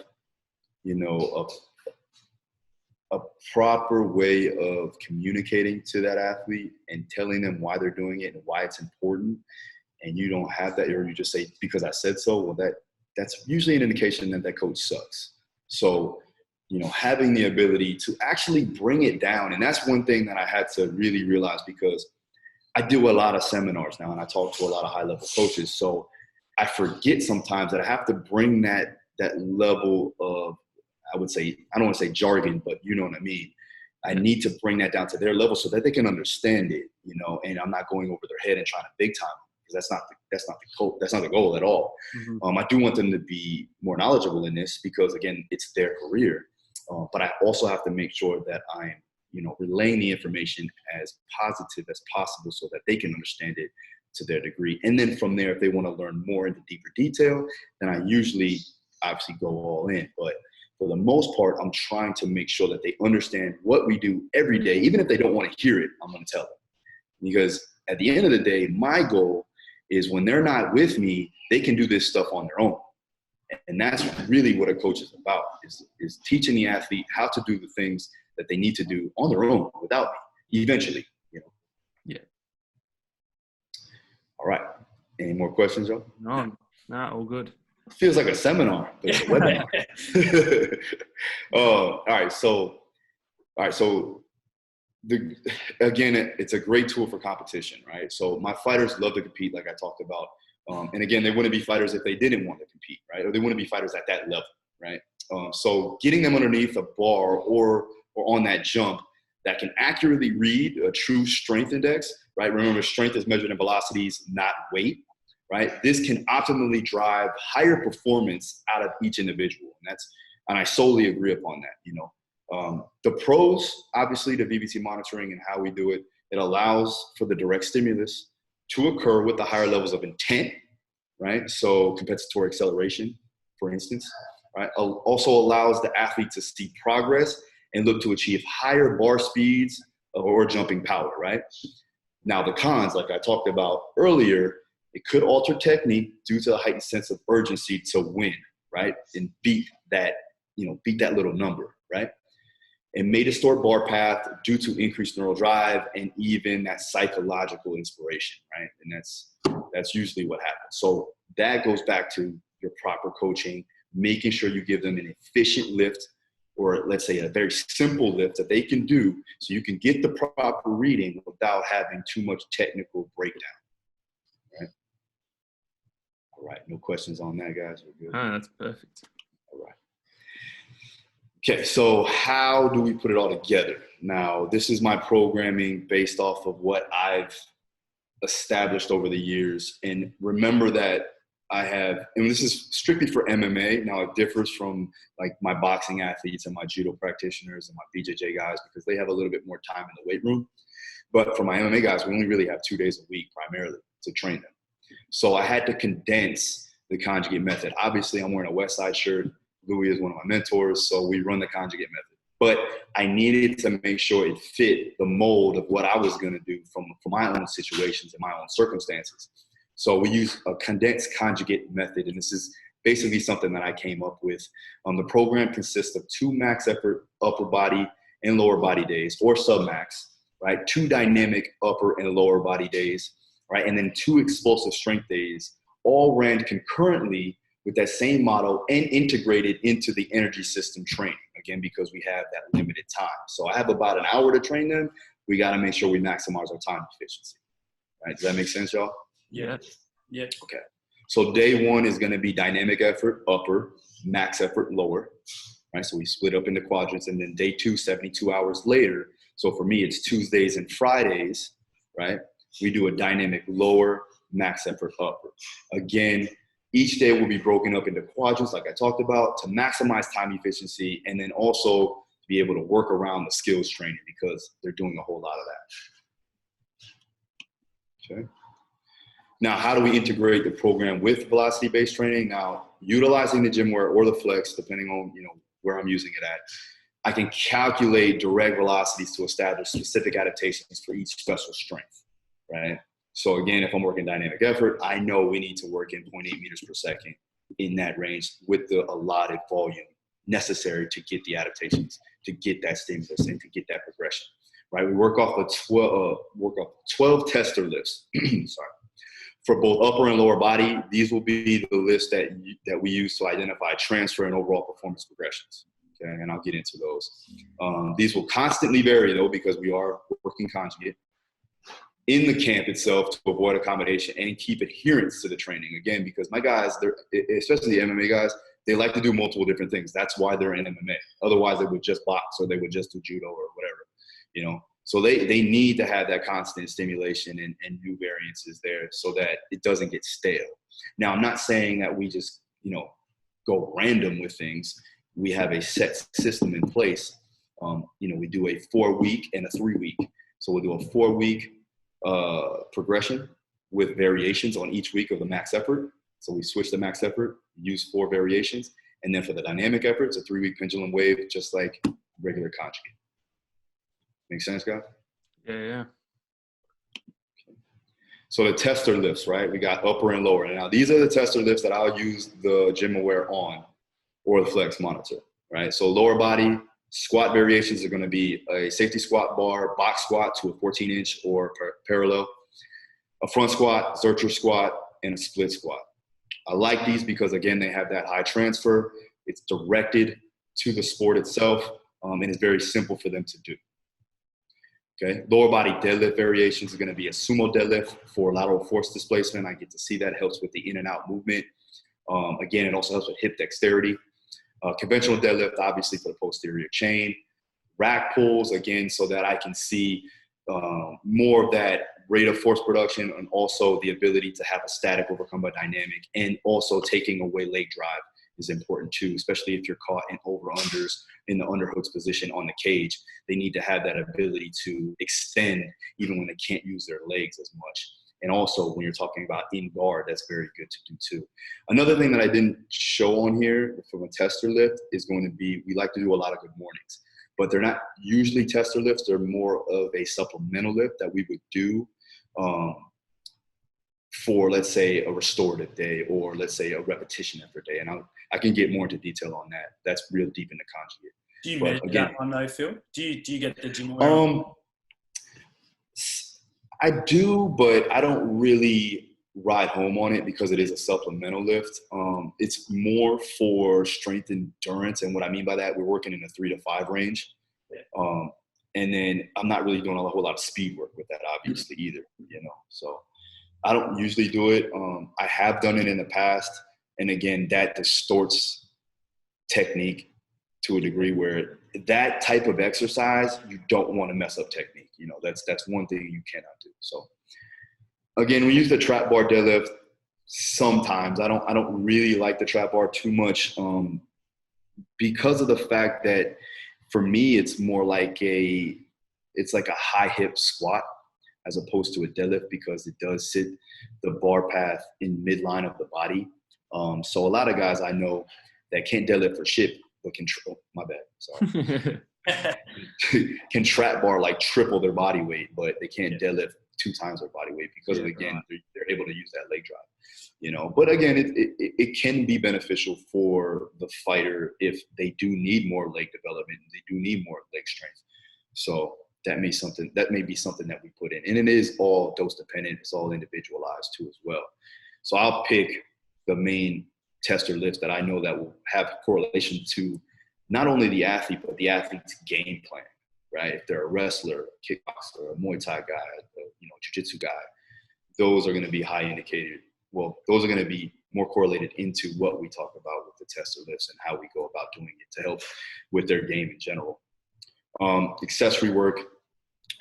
a proper way of communicating to that athlete and telling them why they're doing it and why it's important, and you don't have that, or you just say, because I said so, well, that's usually an indication that that coach sucks. So, having the ability to actually bring it down. And that's one thing that I had to really realize, because I do a lot of seminars now and I talk to a lot of high level coaches. So I forget sometimes that I have to bring that level of, I would say, I don't want to say jargon, but you know what I mean. I need to bring that down to their level so that they can understand it, you know, and I'm not going over their head and trying to big time them, because that's not the goal at all. I do want them to be more knowledgeable in this because, again, it's their career. But I also have to make sure that I'm, you know, relaying the information as positive as possible so that they can understand it to their degree. And then from there, if they want to learn more into deeper detail, then I usually obviously go all in. But for the most part, I'm trying to make sure that they understand what we do every day. Even if they don't want to hear it, I'm going to tell them. Because at the end of the day, my goal is when they're not with me, they can do this stuff on their own. And that's really what a coach is about, is teaching the athlete how to do the things that they need to do on their own without me, eventually, you know. Yeah. All right. Any more questions, Joe? No, all good. Feels like a seminar, but it's a webinar. All right. So again, it's a great tool for competition, right? So my fighters love to compete, like I talked about. And again, they wouldn't be fighters if they didn't want to compete, right? Or they wouldn't be fighters at that level, right? So getting them underneath a bar or on that jump that can accurately read a true strength index, right? Remember, strength is measured in velocities, not weight, right? This can optimally drive higher performance out of each individual. And I solely agree upon that, you know. The pros, obviously, the VBT monitoring and how we do it, it allows for the direct stimulus to occur with the higher levels of intent, right? So compensatory acceleration, for instance, right? Also allows the athlete to see progress and look to achieve higher bar speeds or jumping power, right? Now, the cons, like I talked about earlier, it could alter technique due to a heightened sense of urgency to win, right? And beat that little number, right? It may distort bar path due to increased neural drive and even that psychological inspiration, right? And that's usually what happens. So that goes back to your proper coaching, making sure you give them an efficient lift, or let's say a very simple lift that they can do so you can get the proper reading without having too much technical breakdown, right? All right, no questions on that, guys? We're good. Oh, that's perfect. All right. Okay, so how do we put it all together? Now, this is my programming based off of what I've established over the years. And remember that I have, and this is strictly for MMA. Now, it differs from like my boxing athletes and my judo practitioners and my BJJ guys because they have a little bit more time in the weight room. But for my MMA guys, we only really have 2 days a week primarily to train them. So I had to condense the conjugate method. Obviously, I'm wearing a West Side shirt. Louis is one of my mentors, so we run the conjugate method. But I needed to make sure it fit the mold of what I was going to do for my own situations and my own circumstances. So we use a condensed conjugate method, and this is basically something that I came up with. The program consists of 2 max effort upper body and lower body days, or submax, right? 2 dynamic upper and lower body days, right? And then 2 explosive strength days, all ran concurrently with that same model and integrated into the energy system training, again, because we have that limited time. So I have about an hour to train them. We got to make sure we maximize our time efficiency, right? Does that make sense, y'all? Yeah. Yeah. Okay. So day 1 is going to be dynamic effort, upper, max effort, lower, right? So we split up into quadrants, and then day 2, 72 hours later. So for me, it's Tuesdays and Fridays, right? We do a dynamic lower, max effort, upper. Again, each day will be broken up into quadrants, like I talked about, to maximize time efficiency, and then also be able to work around the skills training because they're doing a whole lot of that. Okay. Now, how do we integrate the program with velocity-based training? Now, utilizing the GymAware or the Flex, depending on where I'm using it at, I can calculate direct velocities to establish specific adaptations for each special strength, right? So again, if I'm working dynamic effort, I know we need to work in 0.8 meters per second in that range with the allotted volume necessary to get the adaptations, to get that stimulus, and to get that progression, right? We work off 12 tester lifts. Sorry. For both upper and lower body, these will be the lifts that we use to identify transfer and overall performance progressions. Okay, and I'll get into those. These will constantly vary though because we are working conjugate in the camp itself to avoid accommodation and keep adherence to the training. Again, because my guys, especially the MMA guys, They like to do multiple different things. That's why they're in MMA. Otherwise, they would just box or they would just do judo or whatever, you know. So they need to have that constant stimulation and new variances there so that it doesn't get stale. Now, I'm not saying that we just, you know, go random with things. We have a set system in place. You know, we do a 4-week and a 3-week. So we'll do a 4-week progression with variations on each week of the max effort. So we switch the max effort, use 4 variations. And then for the dynamic effort, it's a 3-week pendulum wave, just like regular conjugate. Make sense, guys? Yeah. So the tester lifts, right? We got upper and lower. Now, these are the tester lifts that I'll use the GymAware on or the Flex monitor, right? So lower body squat variations are going to be a safety squat bar, box squat to a 14-inch or parallel, a front squat, Zercher squat, and a split squat. I like these because, again, they have that high transfer. It's directed to the sport itself, and it's very simple for them to do. Okay, lower body deadlift variations are going to be a sumo deadlift for lateral force displacement. I get to see that. It helps with the in and out movement. Again, it also helps with hip dexterity. Conventional deadlift, obviously, for the posterior chain. Rack pulls, again, so that I can see more of that rate of force production and also the ability to have a static overcome by dynamic, and also taking away leg drive is important too, especially if you're caught in over-unders in the underhooks position on the cage. They need to have that ability to extend even when they can't use their legs as much. And also when you're talking about in guard, that's very good to do too. Another thing that I didn't show on here from a tester lift is going to be, we like to do a lot of good mornings, but they're not usually tester lifts. They're more of a supplemental lift that we would do for, let's say, a restorative day, or let's say a repetition effort day. And I can get more into detail on that. That's real deep in the conjugate. Do you measure that one though, Phil? Do you get the GymAware? I do, but I don't really ride home on it because it is a supplemental lift. It's more for strength endurance. And what I mean by that, we're working in the 3 to 5 range. Yeah. And then I'm not really doing a whole lot of speed work with that, obviously, either, you know. So I don't usually do it. I have done it in the past. And again, that distorts technique to a degree where that type of exercise, you don't want to mess up technique. You know, that's one thing you cannot do. So again, we use the trap bar deadlift sometimes. I don't really like the trap bar too much because of the fact that for me, it's more like it's like a high hip squat as opposed to a deadlift, because it does sit the bar path in midline of the body. So a lot of guys I know that can't deadlift for shit, but can can trap bar like triple their body weight, but they can't deadlift 2 times their body weight because again, they're able to use that leg drive, you know. But again, it can be beneficial for the fighter if they do need more leg development, they do need more leg strength. So that may be something that we put in, and it is all dose dependent. It's all individualized too as well. So I'll pick the main tester lifts that I know that will have correlation to not only the athlete, but the athlete's game plan, right? If they're a wrestler, a kickboxer, a Muay Thai guy, jiu-jitsu guy, those are going to be high indicated. Well, those are going to be more correlated into what we talk about with the tester lifts and how we go about doing it to help with their game in general. Accessory work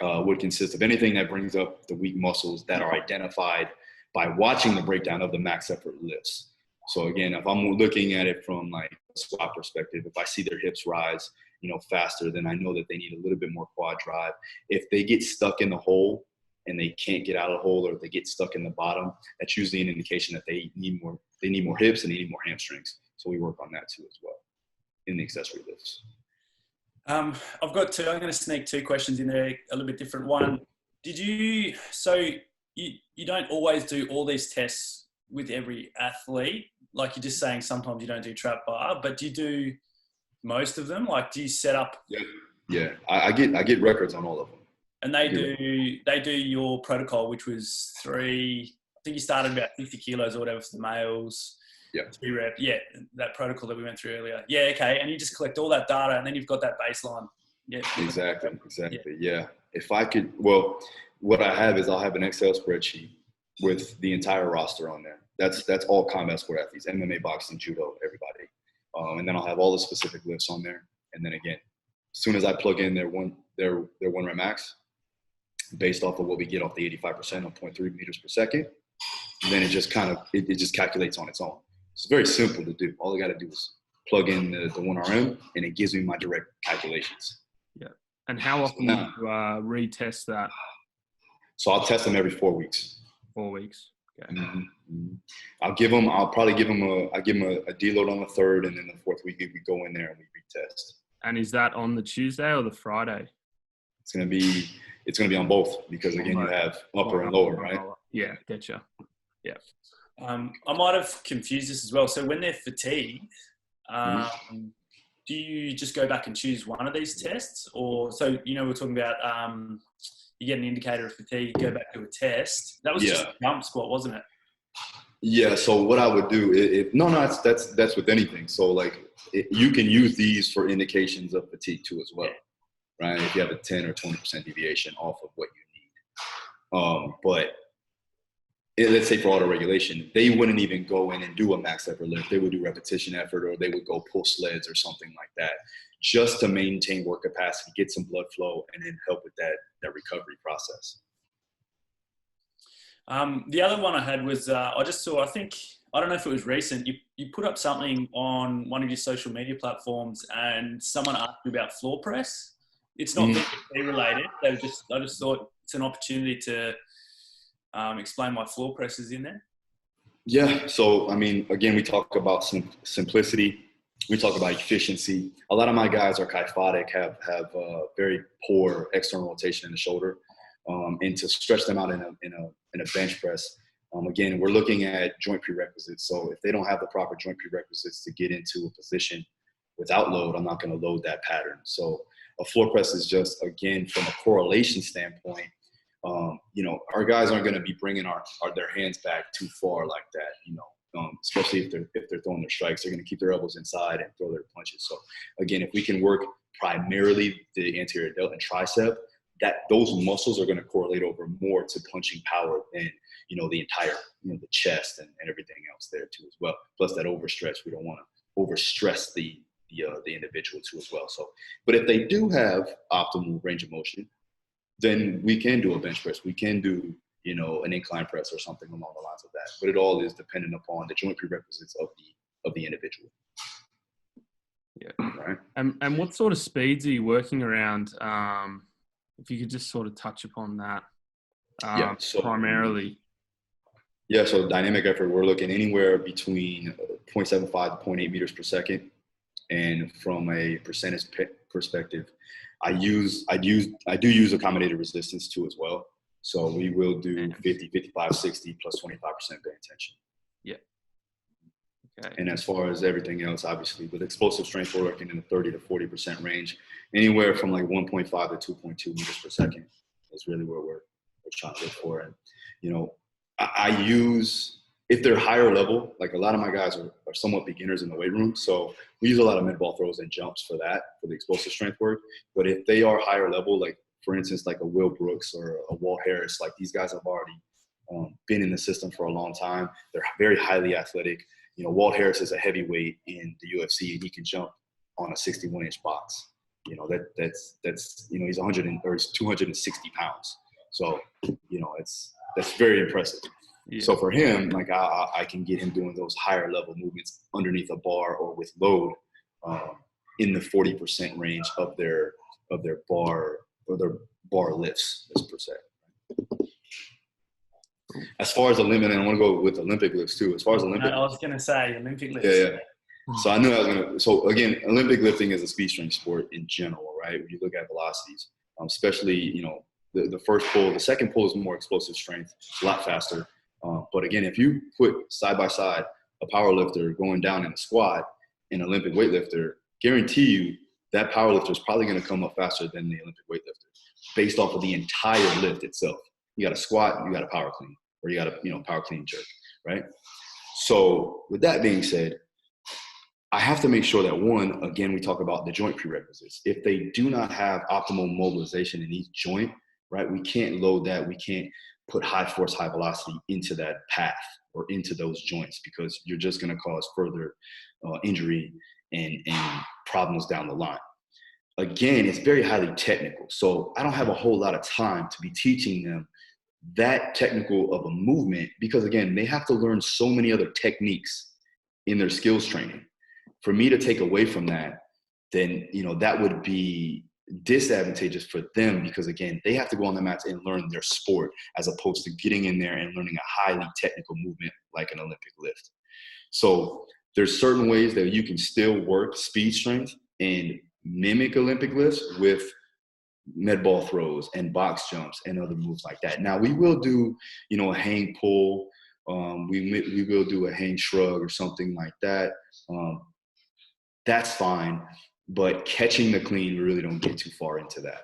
would consist of anything that brings up the weak muscles that are identified by watching the breakdown of the max effort lifts. So again, if I'm looking at it from like a squat perspective, if I see their hips rise, you know, faster, then I know that they need a little bit more quad drive. If they get stuck in the hole and they can't get out of the hole, or if they get stuck in the bottom, that's usually an indication that they need more hips and they need more hamstrings. So we work on that too as well in the accessory lifts. I've got 2. I'm going to sneak 2 questions in there, a little bit different. One, you don't always do all these tests with every athlete? Like you're just saying sometimes you don't do trap bar, but do you do most of them? Like, do you set up? Yeah. I get records on all of them. And they do your protocol, which was 3. I think you started about 50 kilos or whatever for the males. Yeah. 3 rep. Yeah, that protocol that we went through earlier. Yeah, okay. And you just collect all that data, and then you've got that baseline. Yeah. Exactly. Yeah. If I could, well, what I have is I'll have an Excel spreadsheet with the entire roster on there. That's all combat sport athletes, MMA, boxing, judo, everybody. And then I'll have all the specific lifts on there. And then again, as soon as I plug in their one rep max, based off of what we get off the 85% of 0.3 meters per second, then it just kind of, it just calculates on its own. It's very simple to do. All I got to do is plug in the 1RM, and it gives me my direct calculations. Yeah. And how often do you retest that? So I'll test them every 4 weeks. 4 weeks. Okay. Mm-hmm. I'll probably give them a deload on the third, and then the fourth week we go in there and we retest. And is that on the Tuesday or the Friday? It's gonna be on both, because again, you have upper and lower, right? Yeah, getcha. Yeah. I might have confused this as well. So when they're fatigued, do you just go back and choose one of these tests? Or, so, we're talking about you get an indicator of fatigue, go back to a test. That was just a jump squat, wasn't it? Yeah, so what I would do, that's with anything. So like you can use these for indications of fatigue too as well, right? If you have a 10 or 20% deviation off of what you need. But let's say for auto-regulation, they wouldn't even go in and do a max effort lift. They would do repetition effort, or they would go pull sleds or something like that, just to maintain work capacity, get some blood flow, and then help with that recovery process. The other one I had was, I just saw, I don't know if it was recent, you put up something on one of your social media platforms, and someone asked you about floor press. It's not VBT related. I just thought it's an opportunity to explain why floor press is in there. Yeah. So, again, we talk about simplicity. We talk about efficiency. A lot of my guys are kyphotic, have very poor external rotation in the shoulder. And to stretch them out in a bench press, again, we're looking at joint prerequisites. So if they don't have the proper joint prerequisites to get into a position without load, I'm not going to load that pattern. So a floor press is just, again, from a correlation standpoint, our guys aren't going to be bringing their hands back too far like that, especially if they're throwing their strikes. They're going to keep their elbows inside and throw their punches. So again, if we can work primarily the anterior delt and tricep, that those muscles are going to correlate over more to punching power than the entire the chest and everything else there too as well. Plus that overstretch, we don't want to overstress the individual too as well. So, but if they do have optimal range of motion, then we can do a bench press. We can do an incline press or something along the lines of that. But it all is dependent upon the joint prerequisites of the individual. Yeah. Right. And what sort of speeds are you working around? If you could just sort of touch upon that primarily. Yeah, so dynamic effort, we're looking anywhere between 0.75 to 0.8 meters per second. And from a percentage perspective, I do use accommodated resistance too as well. So we will do 50, 55, 60 plus 25% band tension. Yeah. Okay. And as far as everything else, obviously, with explosive strength, we're working in the 30 to 40% range, anywhere from like 1.5 to 2.2 meters per second is really where we're trying to look for. And, I use, if they're higher level, like a lot of my guys are somewhat beginners in the weight room. So we use a lot of mid-ball throws and jumps for the explosive strength work. But if they are higher level, like for instance, like a Will Brooks or a Walt Harris, like these guys have already been in the system for a long time. They're very highly athletic. Walt Harris is a heavyweight in the UFC, and he can jump on a 61-inch box. That's he's 260 pounds. So, that's very impressive. Yeah. So for him, like I can get him doing those higher level movements underneath a bar or with load in the 40% range of their bar or their bar lifts, per se. As far as Olympic, and I want to go with Olympic lifts too. As far as Olympic, I was going to say Olympic lifts. Yeah. So I knew I was going to. So again, Olympic lifting is a speed strength sport in general, right? When you look at velocities, especially the first pull, the second pull is more explosive strength, it's a lot faster. But again, if you put side by side a power lifter going down in a squat and an Olympic weightlifter, guarantee you that power lifter is probably going to come up faster than the Olympic weightlifter based off of the entire lift itself. You got a squat, you got a power clean, or you got a power clean jerk, right? So with that being said, I have to make sure that one, again, we talk about the joint prerequisites. If they do not have optimal mobilization in each joint, right, we can't load that. We can't put high force, high velocity into that path or into those joints, because you're just going to cause further injury and problems down the line. Again, it's very highly technical. So I don't have a whole lot of time to be teaching them that technical of a movement, because again, they have to learn so many other techniques in their skills training. For me to take away from that, then, you know, that would be disadvantageous for them, because again, they have to go on the mats and learn their sport as opposed to getting in there and learning a highly technical movement like an Olympic lift. So there's certain ways that you can still work speed strength and mimic Olympic lifts with med ball throws and box jumps and other moves like that. Now we will do, you know, a hang pull. We will do a hang shrug or something like that. That's fine. But catching the clean, we really don't get too far into that.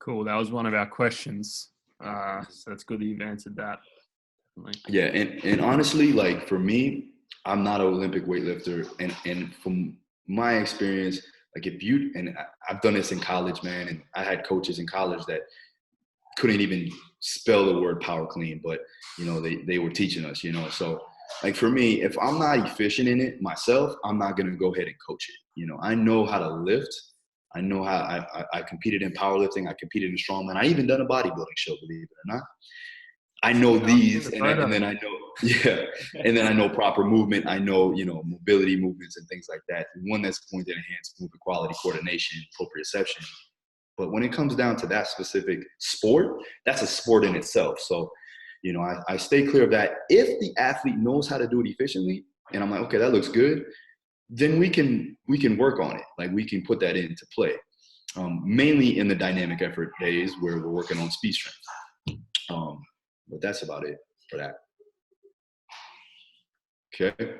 Cool. That was one of our questions. So that's good that you've answered that. Definitely. Yeah. And honestly, like for me, I'm not an Olympic weightlifter. And from my experience, like and I've done this in college, man, and I had coaches in college that couldn't even spell the word power clean, but, you know, they were teaching us, you know. So like for me, if I'm not efficient in it myself, I'm not going to go ahead and coach it. You know, I know how to lift. I know how I competed in powerlifting. I competed in strongman. I even done a bodybuilding show, believe it or not. I know these, and then I know, yeah, and then I know proper movement. I know, you know, mobility movements and things like that. One that's going to enhance movement quality, coordination, proprioception. But when it comes down to that specific sport, that's a sport in itself. So, you know, I stay clear of that. If the athlete knows how to do it efficiently, and I'm like, okay, that looks good, then we can work on it. Like we can put that into play. Mainly in the dynamic effort days where we're working on speed strength. But that's about it for that. Okay.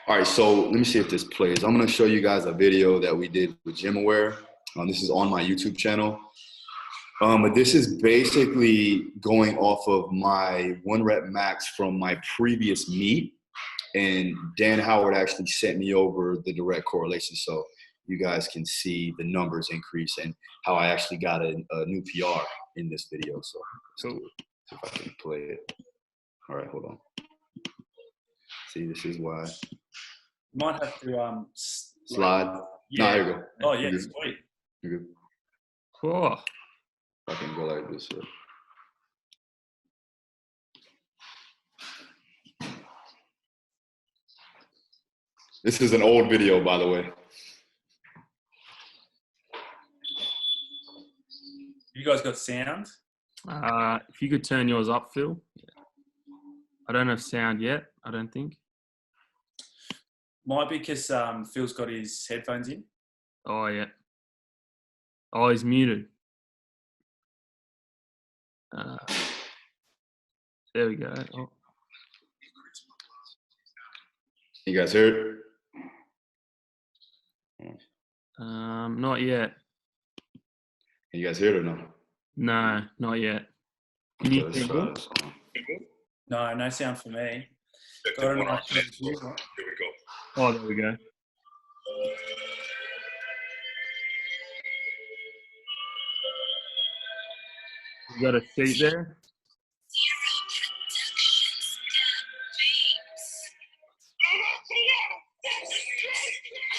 All right. So let me see if this plays. I'm going to show you guys a video that we did with GymAware. This is on my YouTube channel. But this is basically going off of my 1 rep max from my previous meet. And Dan Howard actually sent me over the direct correlation. So you guys can see the numbers increase and how I actually got a new PR in this video. So let's do it. See if I can play it. All right, hold on. See, this is why. Might have to slide. Yeah. No, here you go. Oh yeah, sweet. You're good. Cool. I can go like this. This is an old video, by the way. You guys got sound? If you could turn yours up, Phil. Yeah. I don't have sound yet, I don't think. Might be because Phil's got his headphones in. Oh, yeah. Oh, he's muted. There we go. Oh. You guys hear it? Not yet. Can you guys hear it or no? No, not yet. Can you hear it? No sound for me. Here we go. Oh, there we go. You got a seat there?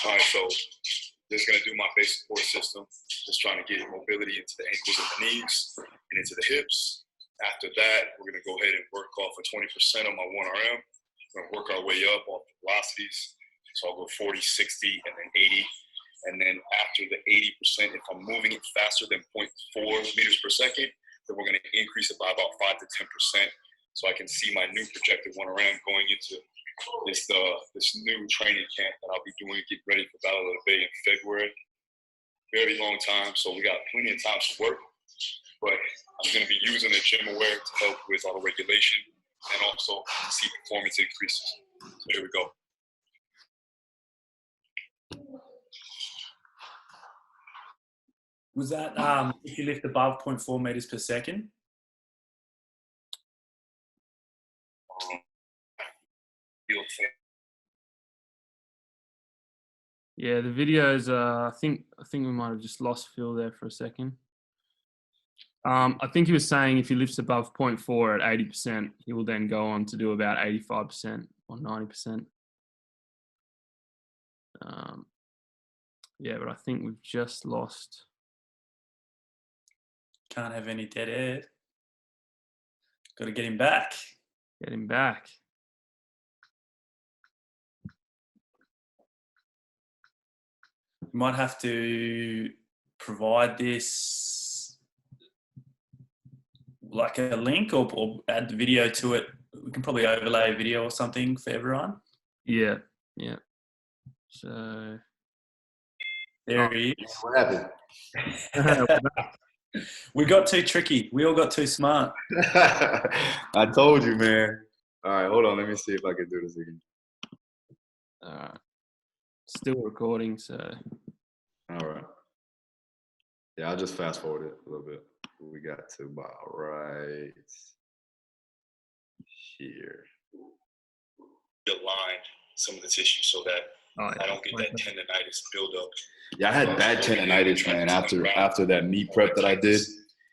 All right, so just gonna do my basic core system. Just trying to get mobility into the ankles and the knees and into the hips. After that, we're gonna go ahead and work off of 20% on my 1RM. We're gonna work our way up off the velocities. So I'll go 40, 60, and then 80. And then after the 80%, if I'm moving it faster than 0.4 meters per second, then we're gonna increase it by about 5 to 10%. So I can see my new projected 1RM going into this new training camp that I'll be doing, get ready for Battle of the Bay in February. Very long time, so we got plenty of time to work. But I'm going to be using the GymAware to help with autoregulation and also to see performance increases. So here we go. Was that if you lift above 0.4 meters per second? Yeah, the videos. I think we might have just lost Phil there for a second. I think he was saying if he lifts above 0.4 at 80%, he will then go on to do about 85% or 90%. Yeah, but I think we've just lost. Can't have any dead air. Got to get him back. Get him back. You might have to provide this like a link or add the video to it. We can probably overlay a video or something for everyone. Yeah. So there he is. What happened? We got too tricky. We all got too smart. I told you, man. All right, hold on. Let me see if I can do this again. All right. Still recording, so. All right. Yeah, I'll just fast forward it a little bit. We got to about right here. Align some of the tissue so that I don't get that tendonitis buildup. Yeah, I had bad tendonitis, man, after that meat prep that I did,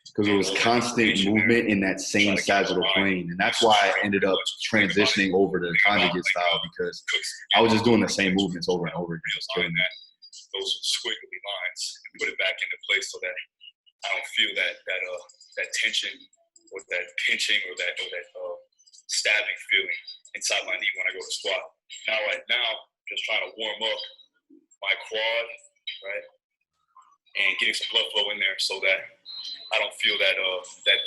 because it was constant movement in that same sagittal plane. And that's why I ended up transitioning over to conjugate style, because I was just doing the same movements over and over again. It was killing me. Those squiggly lines and put it back into place so that I don't feel that tension or that pinching or that stabbing feeling inside my knee when I go to squat. Right now, just trying to warm up my quad, right, and getting some blood flow in there so that I don't feel that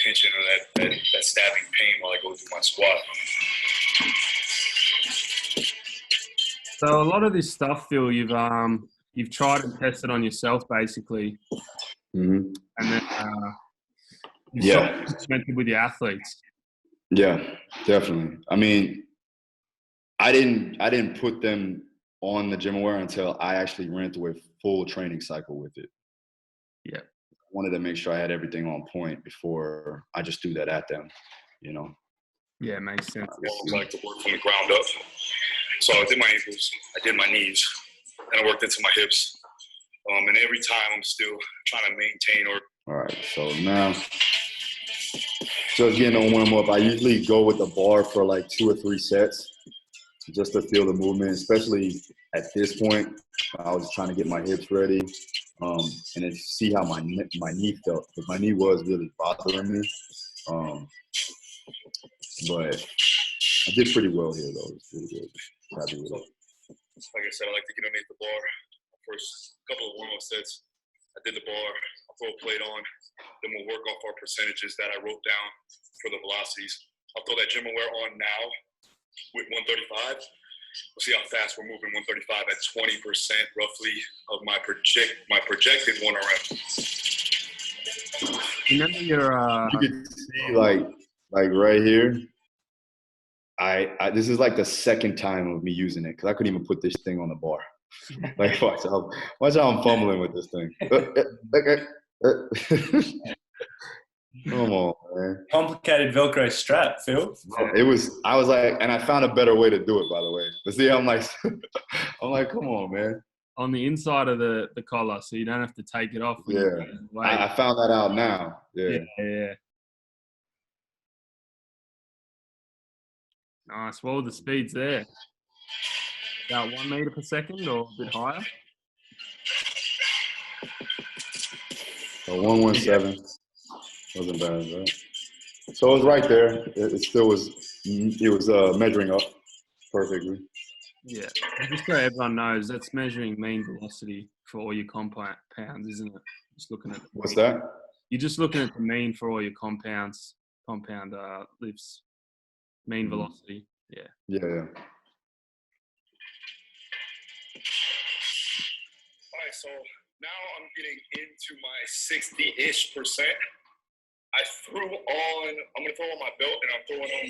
pinching or that stabbing pain while I go through my squat. So a lot of this stuff, Phil, you've tried and tested on yourself, basically, mm-hmm. And then you experimented with your athletes. Yeah, definitely. I mean, I didn't put them on the GymAware until I actually ran through a full training cycle with it. Yeah. I wanted to make sure I had everything on point before I just threw that at them, you know. Yeah, it makes sense. I like to work from the ground up. So I did my ankles, I did my knees, and I worked into my hips. And every time I'm still trying to maintain All right, so now just getting on warm up. I usually go with the bar for like 2 or 3 sets just to feel the movement, especially at this point. I was trying to get my hips ready and then see how my knee felt, because my knee was really bothering me. But I did pretty well here, though. It was pretty good. Happy with it. Like I said, I like to get underneath the bar. First couple of warm-up sets, I did the bar. I'll throw a plate on. Then we'll work off our percentages that I wrote down for the velocities. I'll throw that GymAware on now with 135. We'll see how fast we're moving. 135 at 20% roughly of my projected 1 RM. Remember your you can see like right here. I this is like the second time of me using it, because I couldn't even put this thing on the bar. Like watch how I'm fumbling with this thing. Come on, man. Complicated Velcro strap, Phil. I was like, and I found a better way to do it, by the way. But see, I'm like, come on, man. On the inside of the collar, so you don't have to take it off. Yeah, I found that out now. Yeah. Nice. What were the speeds there? About 1 meter per second or a bit higher? 117 wasn't bad, right? So it was right there. It still was. It was measuring up perfectly. Yeah. And just so everyone knows, that's measuring mean velocity for all your compounds, isn't it? Just looking at. What's that? You're just looking at the mean for all your compound lifts. Mean velocity. Yeah. Yeah. All right, so now I'm getting into my 60-ish %. I'm gonna throw on my belt, and I'm throwing on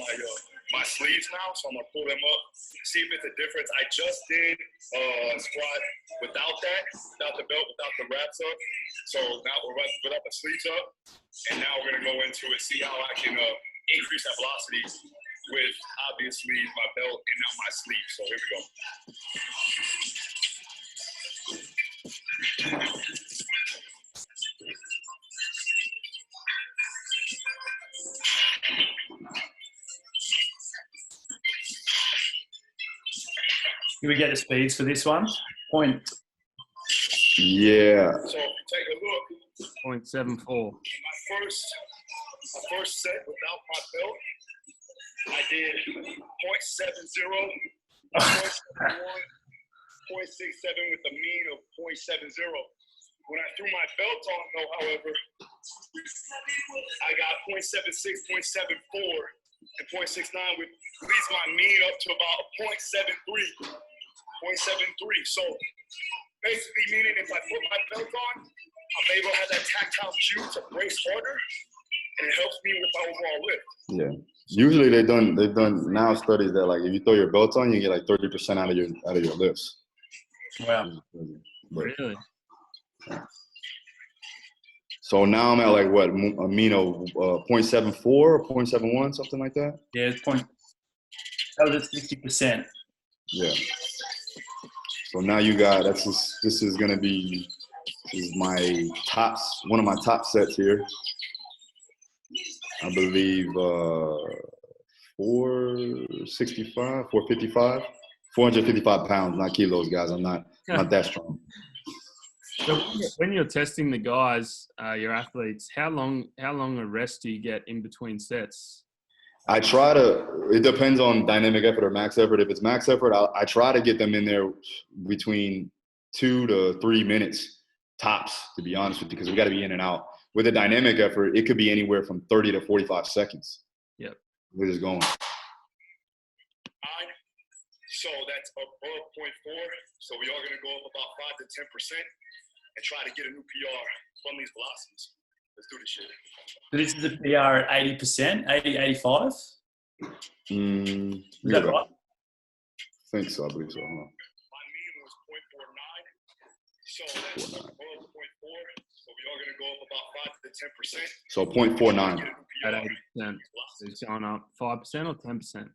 my sleeves now, so I'm gonna pull them up, see if it's a difference. I just did squat without the belt, without the wraps up. So now we're without the sleeves up, and now we're gonna go into it, see how I can increase that velocity with obviously my belt and now my sleeves. So here we go. Do we get the speeds for this one? Yeah. So if you take a look, 0.74. my first set without my belt, I did 0.70, 0.71, 0.67 with a mean of 0.70. When I threw my belt on, though, however, I got 0.76, 0.74, and 0.69, which leads my mean up to about 0.73. So basically meaning if I put my belt on, I'm able to have that tactile cue to brace harder, and it helps me with my overall lift. Yeah. Usually they've done now studies that like if you throw your belt on, you get like 30% out of your lifts. Wow. Really? So now I'm at like what, a mean of 0.74 or 0.71, something like that. Yeah, it's that was at 60%. Yeah. So now you got this is gonna be my tops, one of my top sets here. I believe 465, 455, 455 pounds, not kilos, guys. I'm not that strong. So when you're testing the guys, your athletes, how long a rest do you get in between sets? I try to, it depends on dynamic effort or max effort. If it's max effort, I try to get them in there between 2 to 3 minutes tops, to be honest with you, because we got to be in and out. With a dynamic effort, it could be anywhere from 30 to 45 seconds. Yep. We're just going. So that's above 0.4. So we are going to go up about 5 to 10% and try to get a new PR from these velocities. Let's do this shit. So this is a PR at 80%, 80, 85? Is that right? I think so. I believe so. Huh? My mean was 0.49. So that's above 0.4. So we are going to go up about 5 to 10%. So 0.49. At 80%. So it's going up 5% or 10%?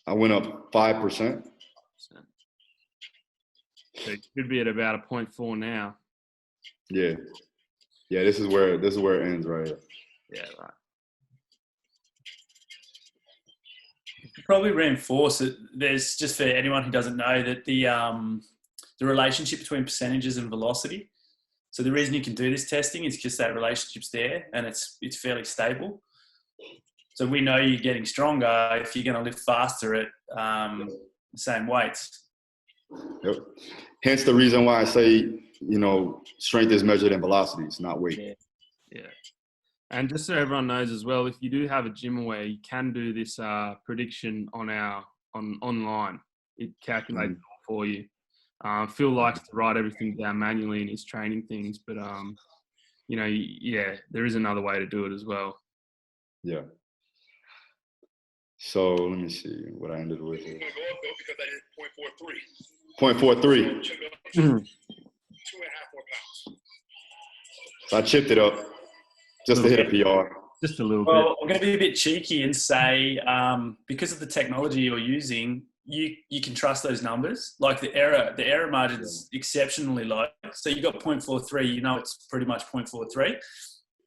I went up 5%. So it should be at about a 0.4 now. Yeah. Yeah, this is where it ends right here. Yeah, right. Probably reinforce it. There's just for anyone who doesn't know that the relationship between percentages and velocity. So the reason you can do this testing is because that relationship's there and it's fairly stable. So we know you're getting stronger if you're going to lift faster at the same weights. Yep. Hence the reason why I say, strength is measured in velocities, not weight. Yeah. And just so everyone knows as well, if you do have a GymAware, you can do this prediction online. It calculates it all for you. Phil likes to write everything down manually in his training things, but there is another way to do it as well. Yeah. So let me see what I ended with here. I'm going to go up though because I did 0.43. 0.43. 2.5 more pounds. So I chipped it up just to hit a PR. Just a little bit. Well, I'm going to be a bit cheeky and say because of the technology you're using, you can trust those numbers. Like the error margin is exceptionally low. So you got 0.43, it's pretty much 0.43.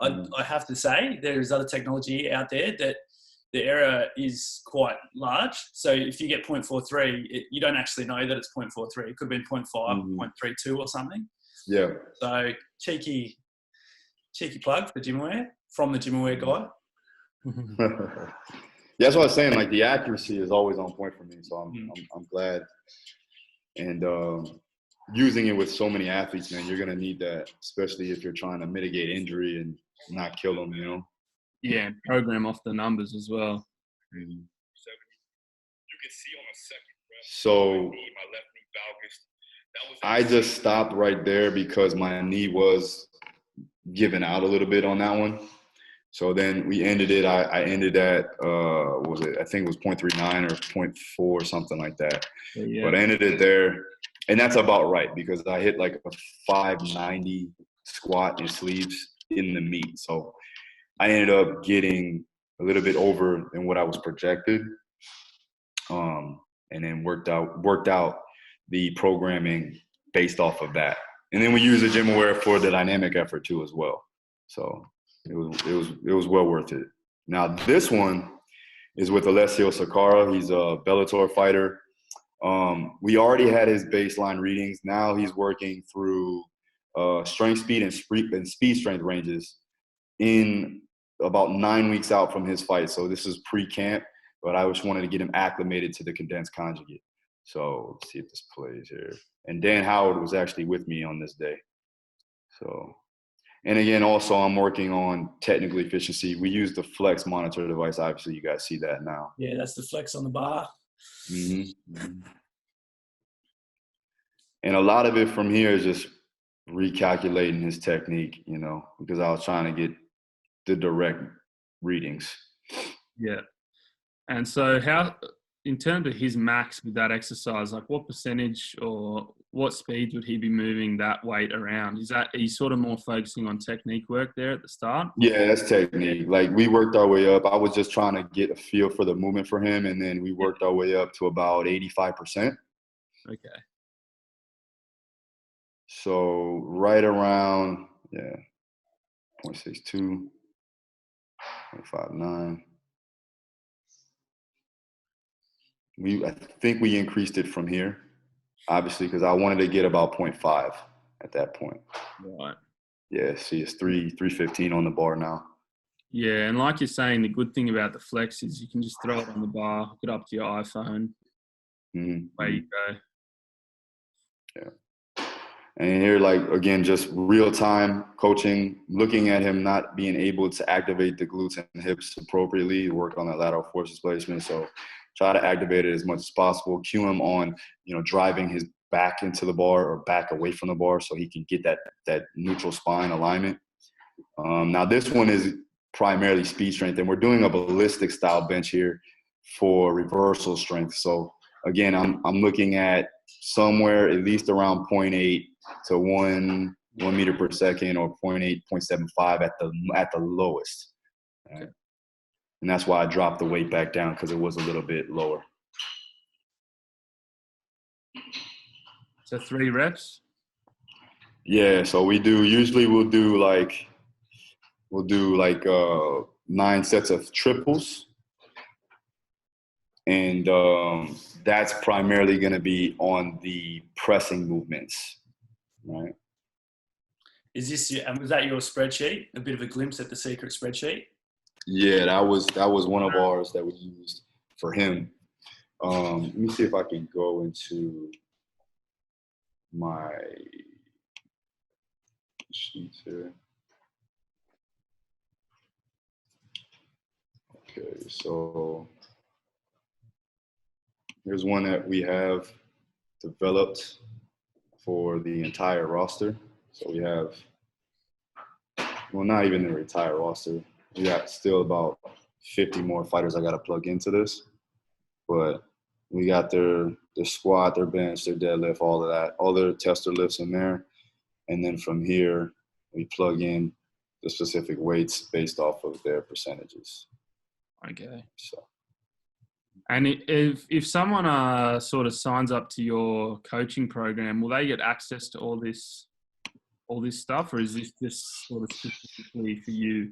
I have to say there is other technology out there that the error is quite large. So if you get 0.43, you don't actually know that it's 0.43. It could have been 0.5, 0.32 or something. Yeah. So cheeky plug for GymAware from the GymAware guy. Yeah, that's what I was saying. Like the accuracy is always on point for me. So I'm glad. And using it with so many athletes, man, you're going to need that, especially if you're trying to mitigate injury and not kill them, Yeah, and program off the numbers as well. You can see on a second breath. So my left knee valgus. I just stopped right there because my knee was giving out a little bit on that one. So then we ended it. I ended at what was it? I think it was 0.39 or 0.4, something like that. Yeah. But I ended it there, and that's about right because I hit like a 590 squat and sleeves in the meet. So I ended up getting a little bit over than what I was projected, and then worked out the programming based off of that. And then we use the GymAware for the dynamic effort too as well. So it was well worth it. Now this one is with Alessio Sakara. He's a Bellator fighter. We already had his baseline readings. Now he's working through strength, speed, and speed strength ranges in about 9 weeks out from his fight. So this is pre-camp, but I just wanted to get him acclimated to the condensed conjugate. So let's see if this plays here. And Dan Howard was actually with me on this day. So, and again, also I'm working on technical efficiency. We use the Flex monitor device. Obviously, you guys see that now. Yeah, that's the Flex on the bar. Mm-hmm. And a lot of it from here is just recalculating his technique, you know, because I was trying to get the direct readings. Yeah. And so how, in terms of his max with that exercise, like what percentage or what speeds would he be moving that weight around? Are you sort of more focusing on technique work there at the start? Yeah, that's technique. Like we worked our way up. I was just trying to get a feel for the movement for him. And then we worked our way up to about 85%. Okay. So right around, 0.62, 0.59. I think we increased it from here, obviously, because I wanted to get about 0.5 at that point. Right. Yeah, see, it's 315 on the bar now. Yeah, and like you're saying, the good thing about the Flex is you can just throw it on the bar, hook it up to your iPhone, away you go. Yeah. And here, like, again, just real-time coaching, looking at him not being able to activate the glutes and hips appropriately, work on that lateral force displacement. So try to activate it as much as possible, cue him on, you know, driving his back into the bar or back away from the bar so he can get that neutral spine alignment. Now, this one is primarily speed strength, and we're doing a ballistic style bench here for reversal strength. So again, I'm looking at somewhere at least around 0.8 to 1 meter per second, or 0.8, 0.75 at the lowest. Right? And that's why I dropped the weight back down, because it was a little bit lower. So 3 reps? Yeah, so we'll do like 9 sets of triples. And that's primarily going to be on the pressing movements, right? Was that your spreadsheet? A bit of a glimpse at the secret spreadsheet? Yeah, that was one of ours that we used for him. Let me see if I can go into my sheets here. Okay, so here's one that we have developed for the entire roster. So we have, well, not even the entire roster. We got still about 50 more fighters I got to plug into this. But we got their squat, their bench, their deadlift, all of that, all their tester lifts in there. And then from here, we plug in the specific weights based off of their percentages. Okay. So. And if someone sort of signs up to your coaching program, will they get access to all this stuff, or is this just sort of specifically for you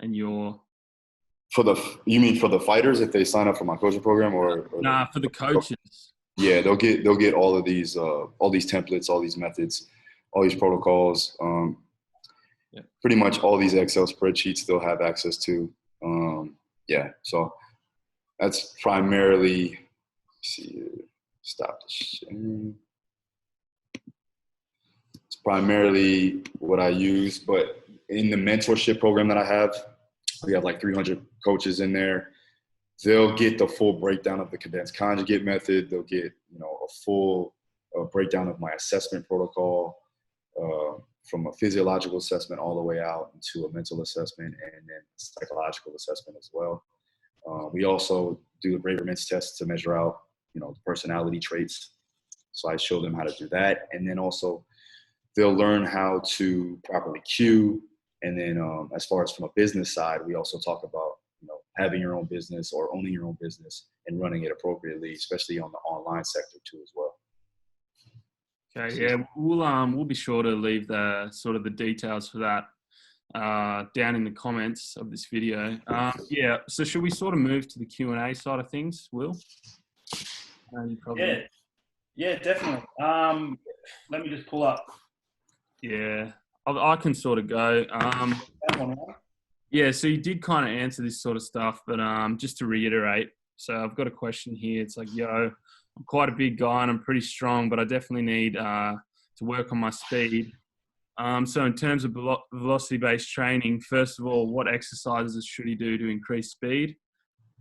and your? You mean for the fighters if they sign up for my coaching program, or nah, for the coaches? Yeah, they'll get all of these templates, all these methods, all these protocols. Pretty much all these Excel spreadsheets they'll have access to. So that's primarily. Stop the sharing. It's primarily what I use, but in the mentorship program that I have, we have like 300 coaches in there. They'll get the full breakdown of the condensed conjugate method. They'll get, a full breakdown of my assessment protocol, from a physiological assessment all the way out into a mental assessment and then psychological assessment as well. We also do the Braverman's test to measure out, the personality traits. So I show them how to do that. And then also they'll learn how to properly cue. And then as far as from a business side, we also talk about, having your own business or owning your own business and running it appropriately, especially on the online sector too as well. Okay, yeah, we'll be sure to leave the sort of the details for that down in the comments of this video. So should we sort of move to the Q&A side of things, Will? You probably, Yeah. Yeah, definitely. Let me just pull up. yeah, I can sort of go. That one. Yeah, so you did kind of answer this sort of stuff, but just to reiterate, so I've got a question here. It's like, yo, I'm quite a big guy and I'm pretty strong, but I definitely need to work on my speed. So in terms of velocity-based training, first of all, what exercises should he do to increase speed?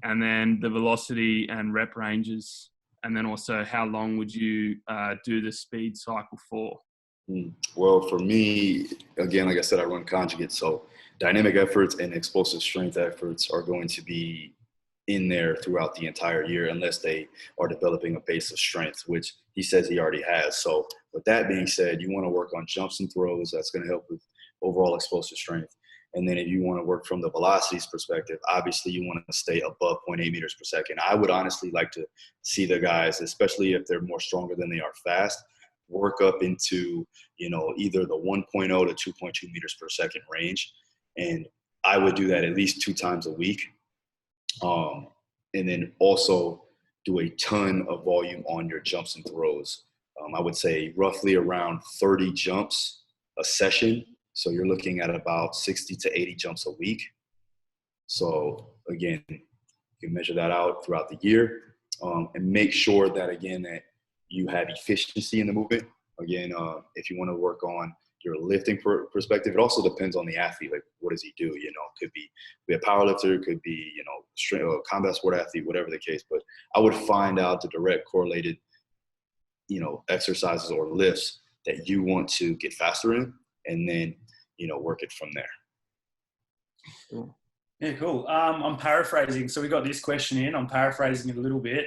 And then the velocity and rep ranges. And then also, how long would you do the speed cycle for? Well, for me, again, like I said, I run conjugates. So dynamic efforts and explosive strength efforts are going to be in there throughout the entire year unless they are developing a base of strength, which he says he already has. So with that being said, you want to work on jumps and throws. That's going to help with overall explosive strength. And then if you want to work from the velocities perspective, obviously you want to stay above 0.8 meters per second. I would honestly like to see the guys, especially if they're more stronger than they are fast, work up into, either the 1.0 to 2.2 meters per second range. And I would do that at least 2 times a week. And then also do a ton of volume on your jumps and throws. I would say roughly around 30 jumps a session. So you're looking at about 60 to 80 jumps a week. So again, you can measure that out throughout the year, and make sure that, again, that you have efficiency in the movement. Again, if you want to work on your lifting perspective, it also depends on the athlete. Like, what does he do? Could be a power lifter, could be, combat sport athlete, whatever the case. But I would find out the direct correlated, exercises or lifts that you want to get faster in, and then, work it from there. Cool. Yeah, cool. I'm paraphrasing. So we got this question in. I'm paraphrasing it a little bit.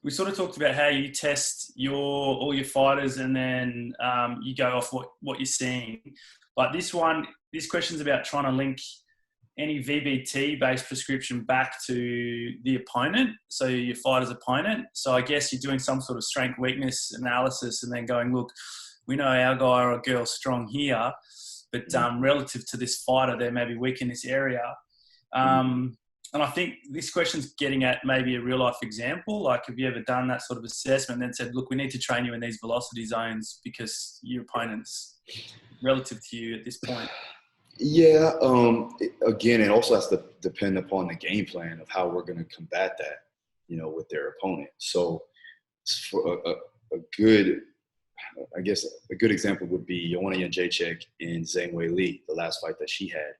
We sort of talked about how you test all your fighters, and then you go off what you're seeing. But this question's about trying to link any VBT-based prescription back to the opponent, so your fighter's opponent. So I guess you're doing some sort of strength weakness analysis, and then going, look, we know our guy or girl's strong here, but relative to this fighter, they may be weak in this area. And I think this question's getting at maybe a real-life example. Like, have you ever done that sort of assessment and then said, look, we need to train you in these velocity zones because your opponent's relative to you at this point? Yeah. Again, it also has to depend upon the game plan of how we're going to combat that, with their opponent. So for a good example would be Joanna Jedrzejczyk and Zhang Weili, the last fight that she had.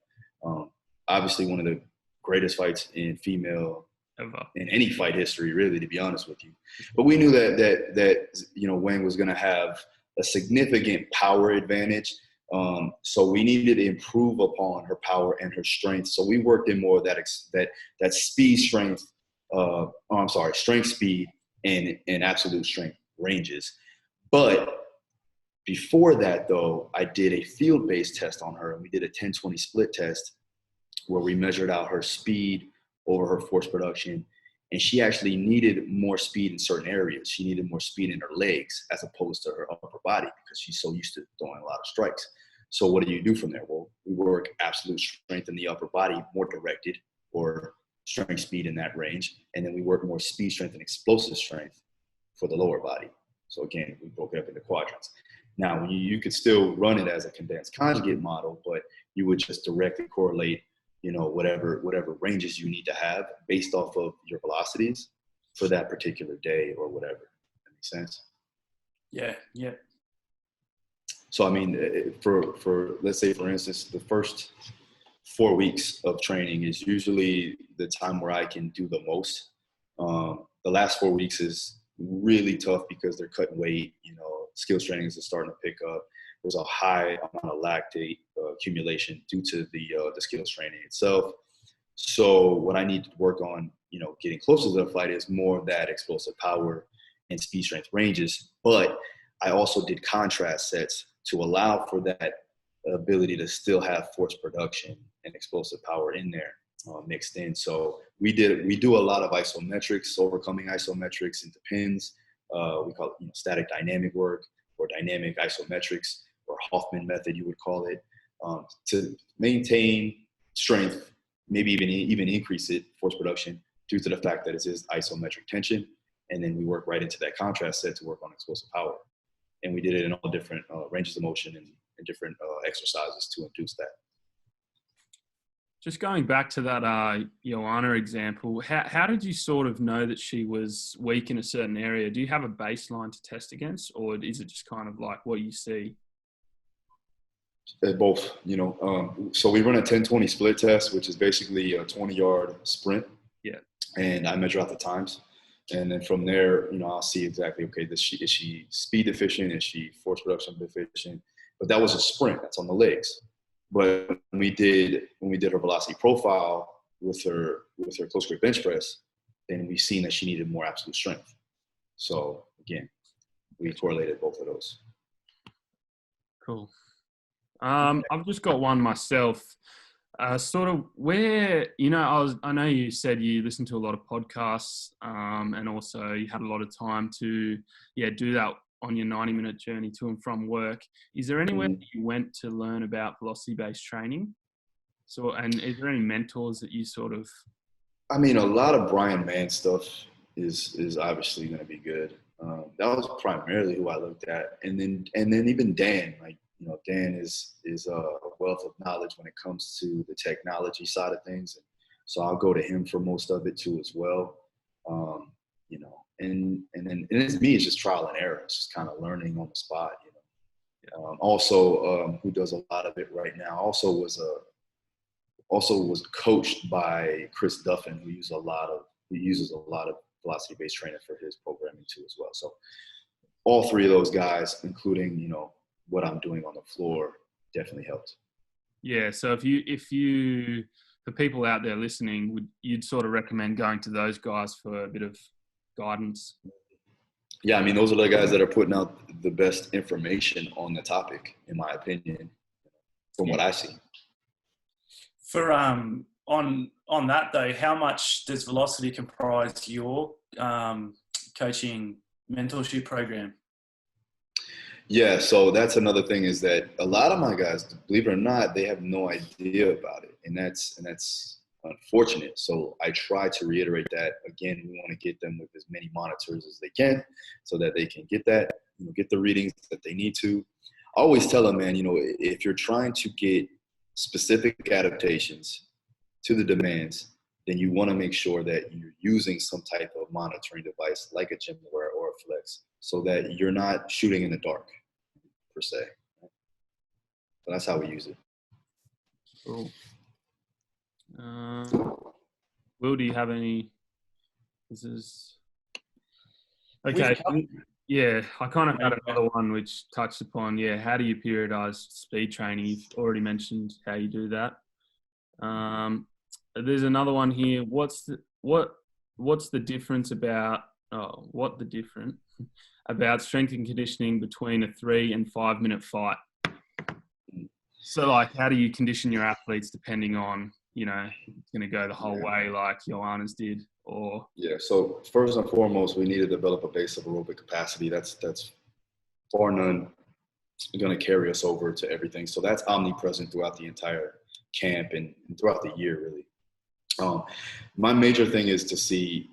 Obviously one of the greatest fights in female Ever. In any fight history, really, to be honest with you. But we knew that Wang was going to have a significant power advantage. So we needed to improve upon her power and her strength. So we worked in more of that speed, strength, strength, speed, and absolute strength ranges. But before that, though, I did a field-based test on her, and we did a 10-20 split test where we measured out her speed over her force production, and she actually needed more speed in certain areas. She needed more speed in her legs as opposed to her upper body because she's so used to throwing a lot of strikes. So what do you do from there? Well, we work absolute strength in the upper body, more directed, or strength speed in that range, and then we work more speed, strength, and explosive strength for the lower body. So again, we broke it up into quadrants. Now, you could still run it as a condensed conjugate model, but you would just directly correlate, whatever ranges you need to have based off of your velocities for that particular day or whatever. That makes sense? Yeah. So, I mean, for let's say, for instance, the first 4 weeks of training is usually the time where I can do the most. The last 4 weeks is really tough because they're cutting weight, skills training is starting to pick up. There's a high amount of lactate accumulation due to the skills training itself. So what I need to work on, getting closer to the fight is more of that explosive power and speed strength ranges. But I also did contrast sets to allow for that ability to still have force production and explosive power in there mixed in. So we do a lot of isometrics, overcoming isometrics into pins. We call it static dynamic work or dynamic isometrics, or Hoffman method, you would call it, to maintain strength, maybe even increase it, force production, due to the fact that it is isometric tension. And then we work right into that contrast set to work on explosive power. And we did it in all different ranges of motion and different exercises to induce that. Just going back to that Joanna example, how did you sort of know that she was weak in a certain area? Do you have a baseline to test against, or is it just kind of like what you see? Both, so we run a 10-20 split test, which is basically a 20-yard sprint. Yeah. And I measure out the times. And then from there, I'll see exactly, okay, is she speed deficient? Is she force production deficient? But that was a sprint. That's on the legs. But when we did her velocity profile with her close grip bench press, then we've seen that she needed more absolute strength. So again, we correlated both of those. Cool. I've just got one myself. Sort of where, I know you said you listened to a lot of podcasts, and also you had a lot of time to, do that on your 90-minute journey to and from work. Is there anywhere that you went to learn about velocity-based training? So, and is there any mentors that you sort of? I mean, a lot of Brian Mann stuff is obviously going to be good. That was primarily who I looked at, and then even Dan, Dan is a wealth of knowledge when it comes to the technology side of things. And so I'll go to him for most of it too as well. And then it's me, it's just trial and error. It's just kind of learning on the spot, Also, who does a lot of it right now, also was coached by Chris Duffin, who uses a lot of velocity-based training for his programming too as well. So all three of those guys, including, what I'm doing on the floor, definitely helped. Yeah. So if you, for people out there listening, you'd sort of recommend going to those guys for a bit of guidance? Yeah, I mean, those are the guys that are putting out the best information on the topic, in my opinion, from what I see. For on that though, how much does Velocity comprise your coaching mentorship program? Yeah, so that's another thing, is that a lot of my guys, believe it or not, they have no idea about it, and that's unfortunate. So I try to reiterate that again. We want to get them with as many monitors as they can, so that they can get that, get the readings that they need to. I always tell them, man, if you're trying to get specific adaptations to the demands, then you want to make sure that you're using some type of monitoring device like a GymAware or a Flex, so that you're not shooting in the dark, per se. So that's how we use it. Cool. Will, do you have any? This is okay. Yeah, I kind of had another one which touched upon, how do you periodize speed training? You've already mentioned how you do that. There's another one here. What's the difference about strength and conditioning between a 3 and 5 minute fight? So like, how do you condition your athletes depending on, it's going to go the whole way like Joanna's did, or? Yeah, so first and foremost, we need to develop a base of aerobic capacity. That's bar none going to carry us over to everything. So that's omnipresent throughout the entire camp and throughout the year, really. My major thing is to see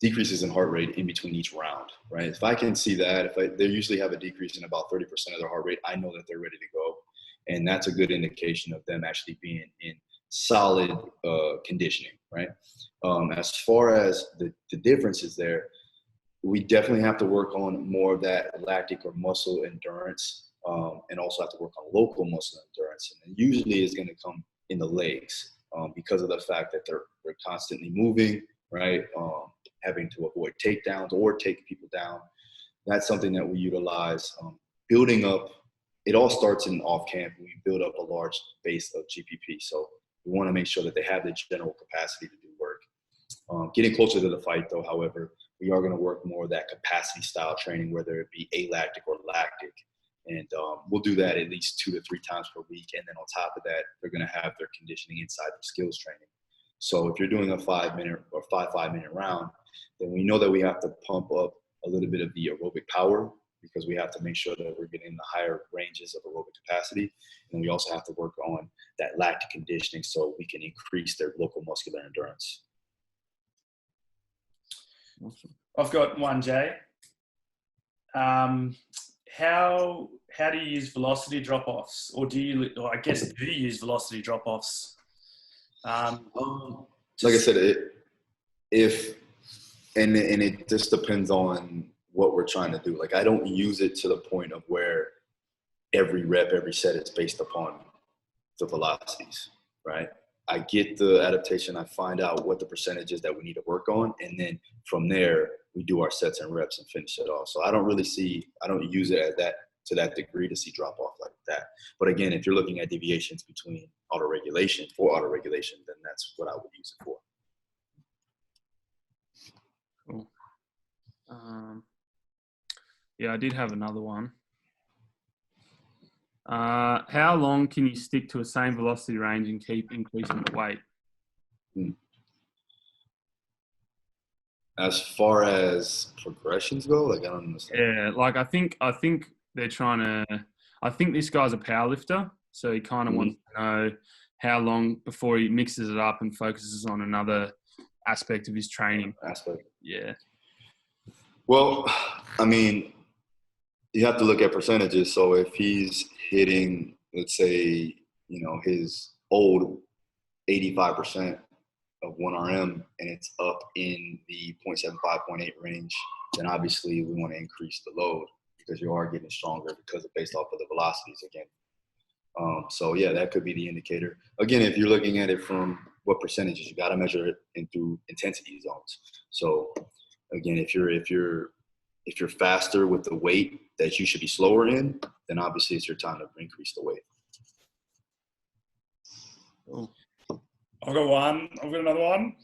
decreases in heart rate in between each round, right? If I can see that, they usually have a decrease in about 30% of their heart rate, I know that they're ready to go. And that's a good indication of them actually being in solid conditioning, right? As far as the differences there, we definitely have to work on more of that lactic or muscle endurance, and also have to work on local muscle endurance. And usually is going to come in the legs, because of the fact that they're constantly moving, right? Having to avoid takedowns or take people down. That's something that we utilize. Building up, it all starts in off camp. We build up a large base of GPP. So we want to make sure that they have the general capacity to do work. Getting closer to the fight though, however, we are going to work more of that capacity style training, whether it be alactic or lactic. And we'll do that at least 2 to 3 times per week. And then on top of that, they're going to have their conditioning inside their skills training. So if you're doing a 5-minute or 5-minute round, then we know that we have to pump up a little bit of the aerobic power, because we have to make sure that we're getting the higher ranges of aerobic capacity. And we also have to work on that lactic conditioning so we can increase their local muscular endurance. Awesome. I've got one, Jay. How do you use velocity drop-offs, or do you use velocity drop-offs? Like I said, it just depends on what we're trying to do. Like, I don't use it to the point of where every rep, every set is based upon the velocities, right? I get the adaptation. I find out what the percentages that we need to work on. And then from there, we do our sets and reps and finish it off. So I don't use it as that, to that degree, to see drop off like that. But again, if you're looking at deviations between autoregulation, then that's what I would use it for. Cool. Yeah, I did have another one. How long can you stick to a same velocity range and keep increasing the weight? As far as progressions go, like, I don't understand. Yeah, like I think they're trying to. I think this guy's a powerlifter, so he kind of wants to know how long before he mixes it up and focuses on another aspect of his training. Yeah. Well, I mean, you have to look at percentages. So if he's hitting, let's say, his old 85% of 1RM and it's up in the 0.75, 0.8 range, then obviously we want to increase the load because you are getting stronger because it's based off of the velocities again. So yeah, that could be the indicator. Again, if you're looking at it from what percentages, you got to measure it through intensity zones. So again, if you're faster with the weight that you should be slower in, then obviously it's your time to increase the weight. Cool. I've got another one.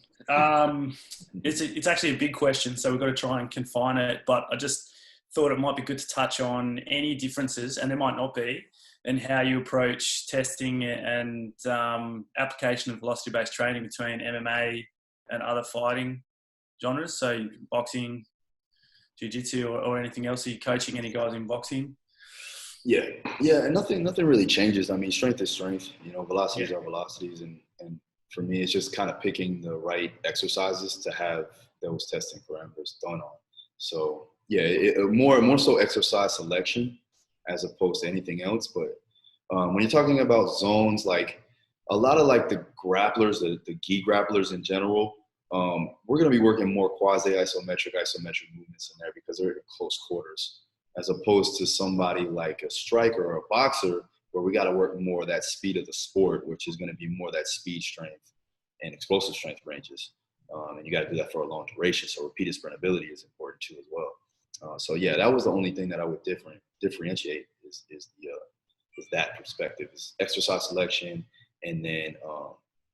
It's actually a big question, so we've got to try and confine it. But I just thought it might be good to touch on any differences, and there might not be, in how you approach testing and application of velocity-based training between MMA and other fighting genres. So boxing, jiu-jitsu, or anything else. Are you coaching any guys in boxing? Yeah, and nothing really changes. I mean, strength is strength. Velocities are velocities, and for me, it's just kind of picking the right exercises to have those testing parameters done on. So yeah, more so exercise selection as opposed to anything else. But when you're talking about zones, like a lot of like the grapplers, the gi grapplers in general, we're going to be working more quasi-isometric movements in there because they're in close quarters, as opposed to somebody like a striker or a boxer where we got to work more of that speed of the sport, which is going to be more that speed strength and explosive strength ranges. And you got to do that for a long duration. So repeated sprintability is important too as well. So yeah, that was the only thing that I would differentiate is that perspective, is exercise selection and then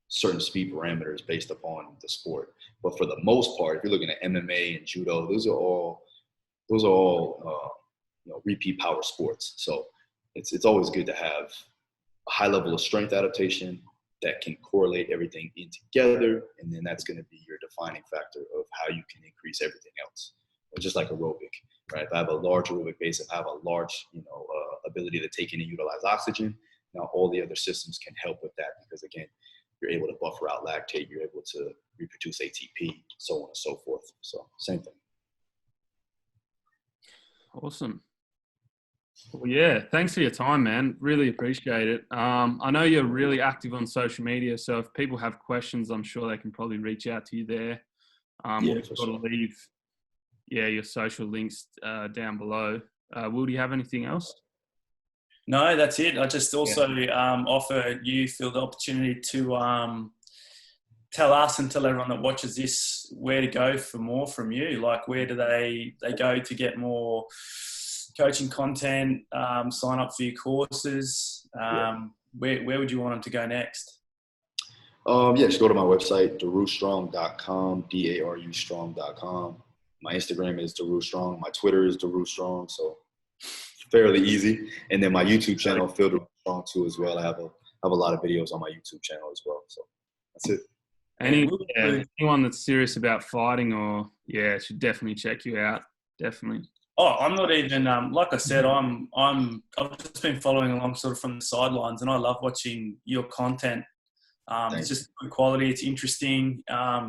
certain speed parameters based upon the sport. But for the most part, if you're looking at MMA and judo, those are all repeat power sports. So it's always good to have a high level of strength adaptation that can correlate everything in together, and then that's going to be your defining factor of how you can increase everything else. Just like aerobic, right? If I have a large aerobic base, if I have a large ability to take in and utilize oxygen, now all the other systems can help with that, because again, you're able to buffer out lactate, you're able to reproduce ATP, so on and so forth. So same thing. Awesome. Well, yeah, thanks for your time, man. Really appreciate it. I know you're really active on social media, so if people have questions, I'm sure they can probably reach out to you there. We've got to leave, your social links down below. Will, do you have anything else? No, that's it. I just also offer you, Phil, the opportunity to tell us and tell everyone that watches this where to go for more from you. Like, where do they go to get more coaching content, sign up for your courses? Where would you want them to go next? Just go to my website, darustrong.com, DARUstrong.com. My Instagram is Daru Strong. My Twitter is Daru Strong, so fairly easy. And then my YouTube channel, Phil Daru Strong too, as well. I have a lot of videos on my YouTube channel as well. So that's it. Anyone that's serious about fighting should definitely check you out. Definitely. Oh, I'm not even like I said. I've just been following along sort of from the sidelines, and I love watching your content It's just good quality. It's interesting.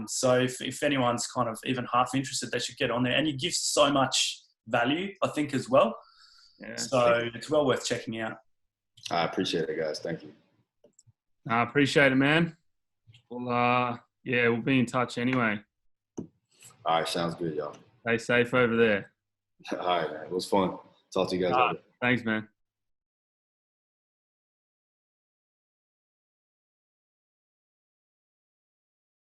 So if anyone's kind of even half interested, they should get on there. And you give so much value, I think, as well. Yeah. So it's well worth checking out. I appreciate it, guys. Thank you. I appreciate it, man. Well, we'll be in touch anyway. All right, sounds good, y'all. Stay safe over there. All right, man. It was fun. Talk to you guys later. Thanks, man.